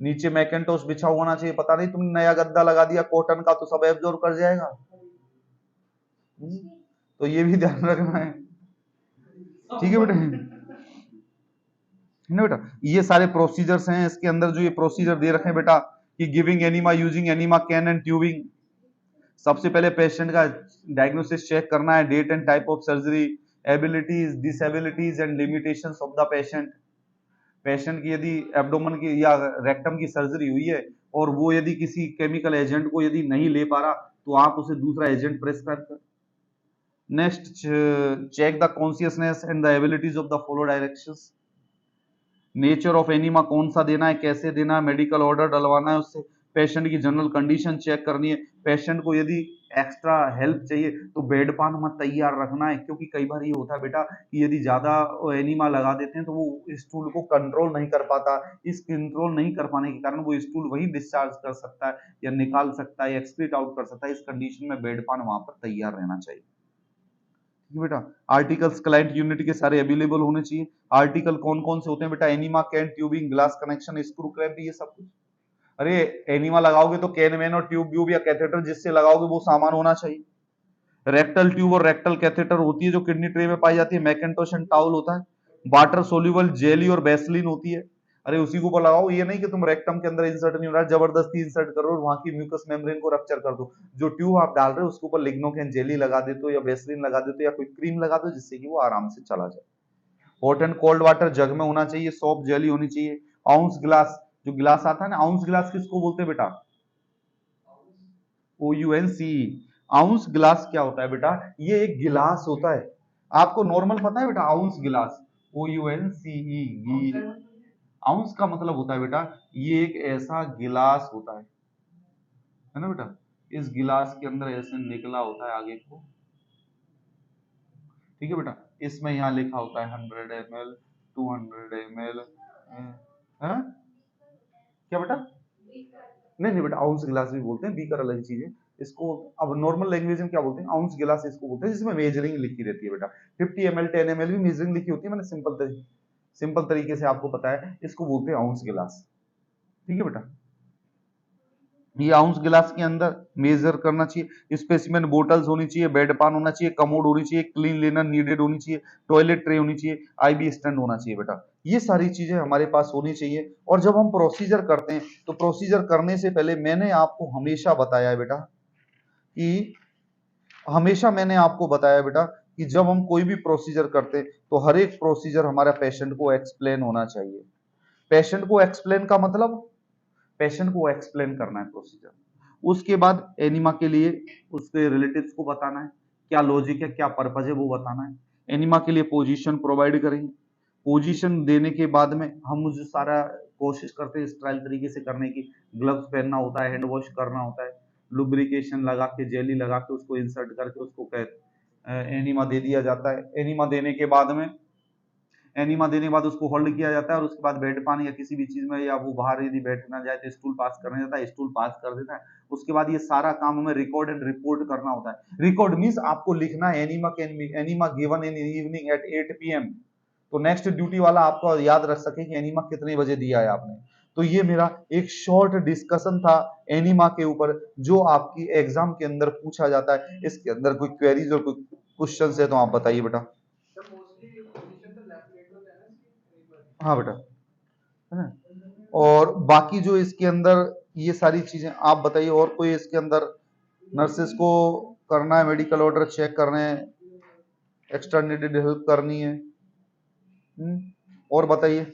नीचे मैकेंटोस बिछा होना चाहिए, पता नहीं तुमने नया गद्दा लगा दिया कॉटन का तो सब एब्जॉर्ब कर जाएगा। तो ये भी ध्यान रखना है, ठीक है बेटा? ना बेटा, ये सारे प्रोसीजर्स हैं इसके अंदर, जो ये प्रोसीजर दे रखे हैं बेटा कि giving enema, using enema can and tubing. सबसे पहले पेशेंट का डायग्नोसिस चेक करना है, date and type of surgery, abilities, disabilities and limitations of the patient. Patient की यदि एब्डोमेन की या रेक्टम की सर्जरी हुई है और वो यदि किसी केमिकल एजेंट को यदि नहीं ले पा रहा तो आप उसे दूसरा एजेंट प्रेस्क्राइब कर। Next, check the consciousness and the abilities of the follow directions. Nature of enema, कौन सा देना है, कैसे देना है, मेडिकल ऑर्डर डलवाना है उससे। पेशेंट की जनरल कंडीशन चेक करनी है। पेशेंट को यदि एक्स्ट्रा हेल्प चाहिए तो बेड पान मत तैयार रखना है, क्योंकि कई बार ये होता है बेटा कि यदि ज्यादा एनीमा लगा देते हैं तो वो स्टूल को कंट्रोल नहीं कर पाता। इस कंट्रोल नहीं कर पाने के कारण वो स्टूल वही डिस्चार्ज कर सकता है या निकाल सकता है या एक्सक्रीट आउट कर सकता है। इस कंडीशन में बेड पान वहां पर तैयार रहना चाहिए बेटा। आर्टिकल्स क्लाइंट यूनिट के सारे अवेलेबल होने चाहिए। आर्टिकल कौन कौन से होते हैं बेटा? Enema, can, tubing, glass connection, screw clamp, ये सब कुछ। अरे एनीमा लगाओगे तो कैन वैन और ट्यूब व्यूब या कैथेटर जिससे लगाओगे वो सामान होना चाहिए। रेक्टल ट्यूब और रेक्टल कैथेटर होती है जो किडनी ट्रे में पाई जाती है। मैकेंटोश एंड टाउल होता है। वाटर सोल्यूबल जेली और बेसलिन होती है। अरे उसी को ऊपर लगाओ, ये नहीं कि तुम रेक्टम के अंदर इंसर्ट नहीं हो रहा है, जबरदस्ती इंसर्ट करो और वहां की म्यूकस मेम्ब्रेन को रप्चर कर दो। जो ट्यूब आप डाल रहे हो उसके ऊपर लिग्नोकेन जेली लगा देते हो या बेसलिन लगा देते हो या कोई क्रीम लगा दो जिससे कि वो आराम से चला जाए। हॉट एंड कोल्ड वाटर जग में होना चाहिए। सोप जेली होनी चाहिए। आउंस ग्लास, जो ग्लास आता है ना, आउंस ग्लास किसको बोलते हैं बेटा? OUNCE। आउंस ग्लास क्या होता है बेटा? ये एक गिलास होता है। आपको नॉर्मल पता है बेटा आउंस गिलास? OUNCE। आउंस का मतलब होता है बेटा ये एक ऐसा गिलास होता है ना बेटा? इस गिलास के अंदर ऐसे निकला होता है आगे को, ठीक है बेटा? इसमें यहाँ लिखा होता है 100 ml, 200 ml। क्या बेटा? नहीं नहीं बेटा, आउंस गिलास भी बोलते हैं, बीकर अलग चीज है। इसको अब नॉर्मल लैंग्वेज में क्या बोलते हैं? आउंस गिलास इसको बोलते हैं जिसमें मेजरिंग लिखी रहती है बेटा। 50 ml 10 ml भी मेजरिंग लिखी होती है। मैंने सिंपल तरीके से आपको पता है, इसको बोलते हैं आउंस गिलास, ठीक है बेटा? ये आउंस गिलास के अंदर मेजर करना चाहिए। स्पेसिमेन बोटल्स होनी चाहिए, बेड पान होना चाहिए, कमोड होनी चाहिए, क्लीन लेनर नीडेड होनी चाहिए, टॉयलेट ट्रे होनी चाहिए, आईबी स्टैंड होना चाहिए बेटा। ये सारी चीजें हमारे पास होनी चाहिए। और जब हम प्रोसीजर करते हैं तो प्रोसीजर करने से पहले मैंने आपको हमेशा बताया है बेटा कि कि जब हम कोई भी प्रोसीजर करते हैं तो हर एक प्रोसीजर हमारा पेशेंट को एक्सप्लेन होना चाहिए। पेशेंट को एक्सप्लेन का मतलब पेशेंट को एक्सप्लेन करना है प्रोसीजर। उसके बाद एनिमा के लिए उसके रिलेटिव्स को बताना है, क्या लॉजिक है, क्या पर्पज है, वो बताना है। एनिमा के लिए पोजीशन प्रोवाइड करेंगे। पोजीशन देने के बाद में हम जो सारा कोशिश करते हैं स्टाइल तरीके से करने की। ग्लव्स पहनना होता है, हैंड वॉश करना होता है, लुब्रिकेशन लगा के, जेली लगा के उसको इंसर्ट करके उसको एनिमा दे दिया जाता है। एनिमा देने के बाद उसको होल्ड किया जाता है और उसके बाद बेड पान या किसी भी चीज में या वो बाहर यदि बैठना जाए तो स्टूल पास करने जाता है, स्टूल पास कर देता है। उसके बाद ये सारा काम हमें रिकॉर्ड एंड रिपोर्ट करना होता है। रिकॉर्ड मींस आपको लिखना है enema given in evening at 8 PM, तो नेक्स्ट ड्यूटी वाला आपको याद रख सके कि एनिमा कितने बजे दिया है आपने। तो ये मेरा एक शॉर्ट डिस्कशन था एनिमा के ऊपर, जो आपकी एग्जाम के अंदर पूछा जाता है। इसके अंदर कोई क्वेरीज और कोई क्वेश्चन है तो आप बताइए बेटा। हाँ बेटा, है ना? और बाकी जो इसके अंदर ये सारी चीजें आप बताइए, और कोई इसके अंदर नर्सेस को करना है, मेडिकल ऑर्डर चेक करने हैं, एक्स्ट्रा नीडेड हेल्प करनी है। और बताइए,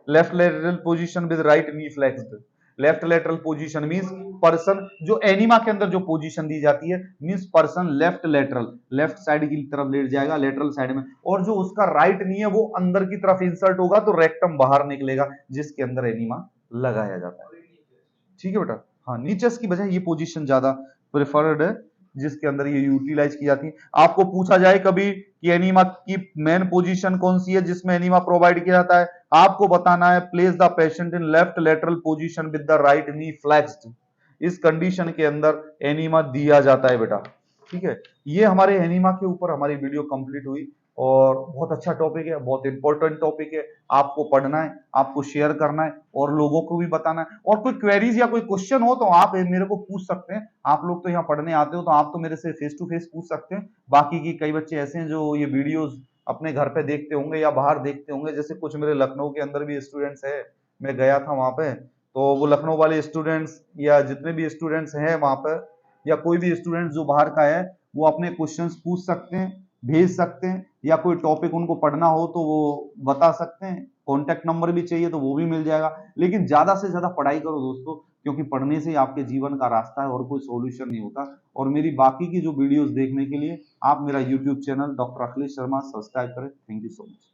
left lateral position with right knee flexed. Left lateral position means person, जो एनिमा के अंदर जो पोजीशन दी जाती है means person left lateral, left side की तरफ लेट जाएगा, लेटरल साइड में, और जो उसका राइट नी है वो अंदर की तरफ इंसर्ट होगा तो रेक्टम बाहर निकलेगा, जिसके अंदर एनिमा लगाया जाता है। ठीक है बेटा, हाँ नीचेस की बजाय ये पोजीशन ज्यादा प्रेफर्ड है, जिसके अंदर ये यूटिलाइज की जाती है। आपको पूछा जाए कभी कि एनीमा की मेन पोजीशन कौन सी है जिसमें एनीमा प्रोवाइड किया जाता है, आपको बताना है place the patient in left lateral position with the right knee flexed. इस कंडीशन के अंदर एनीमा दिया जाता है बेटा। ठीक है, ये हमारे एनीमा के ऊपर हमारी वीडियो कंप्लीट हुई, और बहुत अच्छा टॉपिक है, बहुत इंपॉर्टेंट टॉपिक है। आपको पढ़ना है, आपको शेयर करना है और लोगों को भी बताना है। और कोई क्वेरीज या कोई क्वेश्चन हो तो आप मेरे को पूछ सकते हैं। आप लोग तो यहाँ पढ़ने आते हो तो आप तो मेरे से फेस टू फेस पूछ सकते हैं। बाकी की कई बच्चे ऐसे हैं जो ये वीडियोस अपने घर पे देखते होंगे या बाहर देखते होंगे, जैसे कुछ मेरे लखनऊ के अंदर भी स्टूडेंट्स है, मैं गया था वहां पे, तो वो लखनऊ वाले स्टूडेंट्स या जितने भी स्टूडेंट्स हैं वहां पर, या कोई भी स्टूडेंट जो बाहर का है, वो अपने क्वेश्चंस पूछ सकते हैं, भेज सकते हैं, या कोई टॉपिक उनको पढ़ना हो तो वो बता सकते हैं। कॉन्टेक्ट नंबर भी चाहिए तो वो भी मिल जाएगा। लेकिन ज्यादा से ज्यादा पढ़ाई करो दोस्तों, क्योंकि पढ़ने से ही आपके जीवन का रास्ता है और कोई सॉल्यूशन नहीं होता। और मेरी बाकी की जो वीडियोस देखने के लिए आप मेरा YouTube channel doctor Akhilesh Sharma subscribe करें। Thank you so much.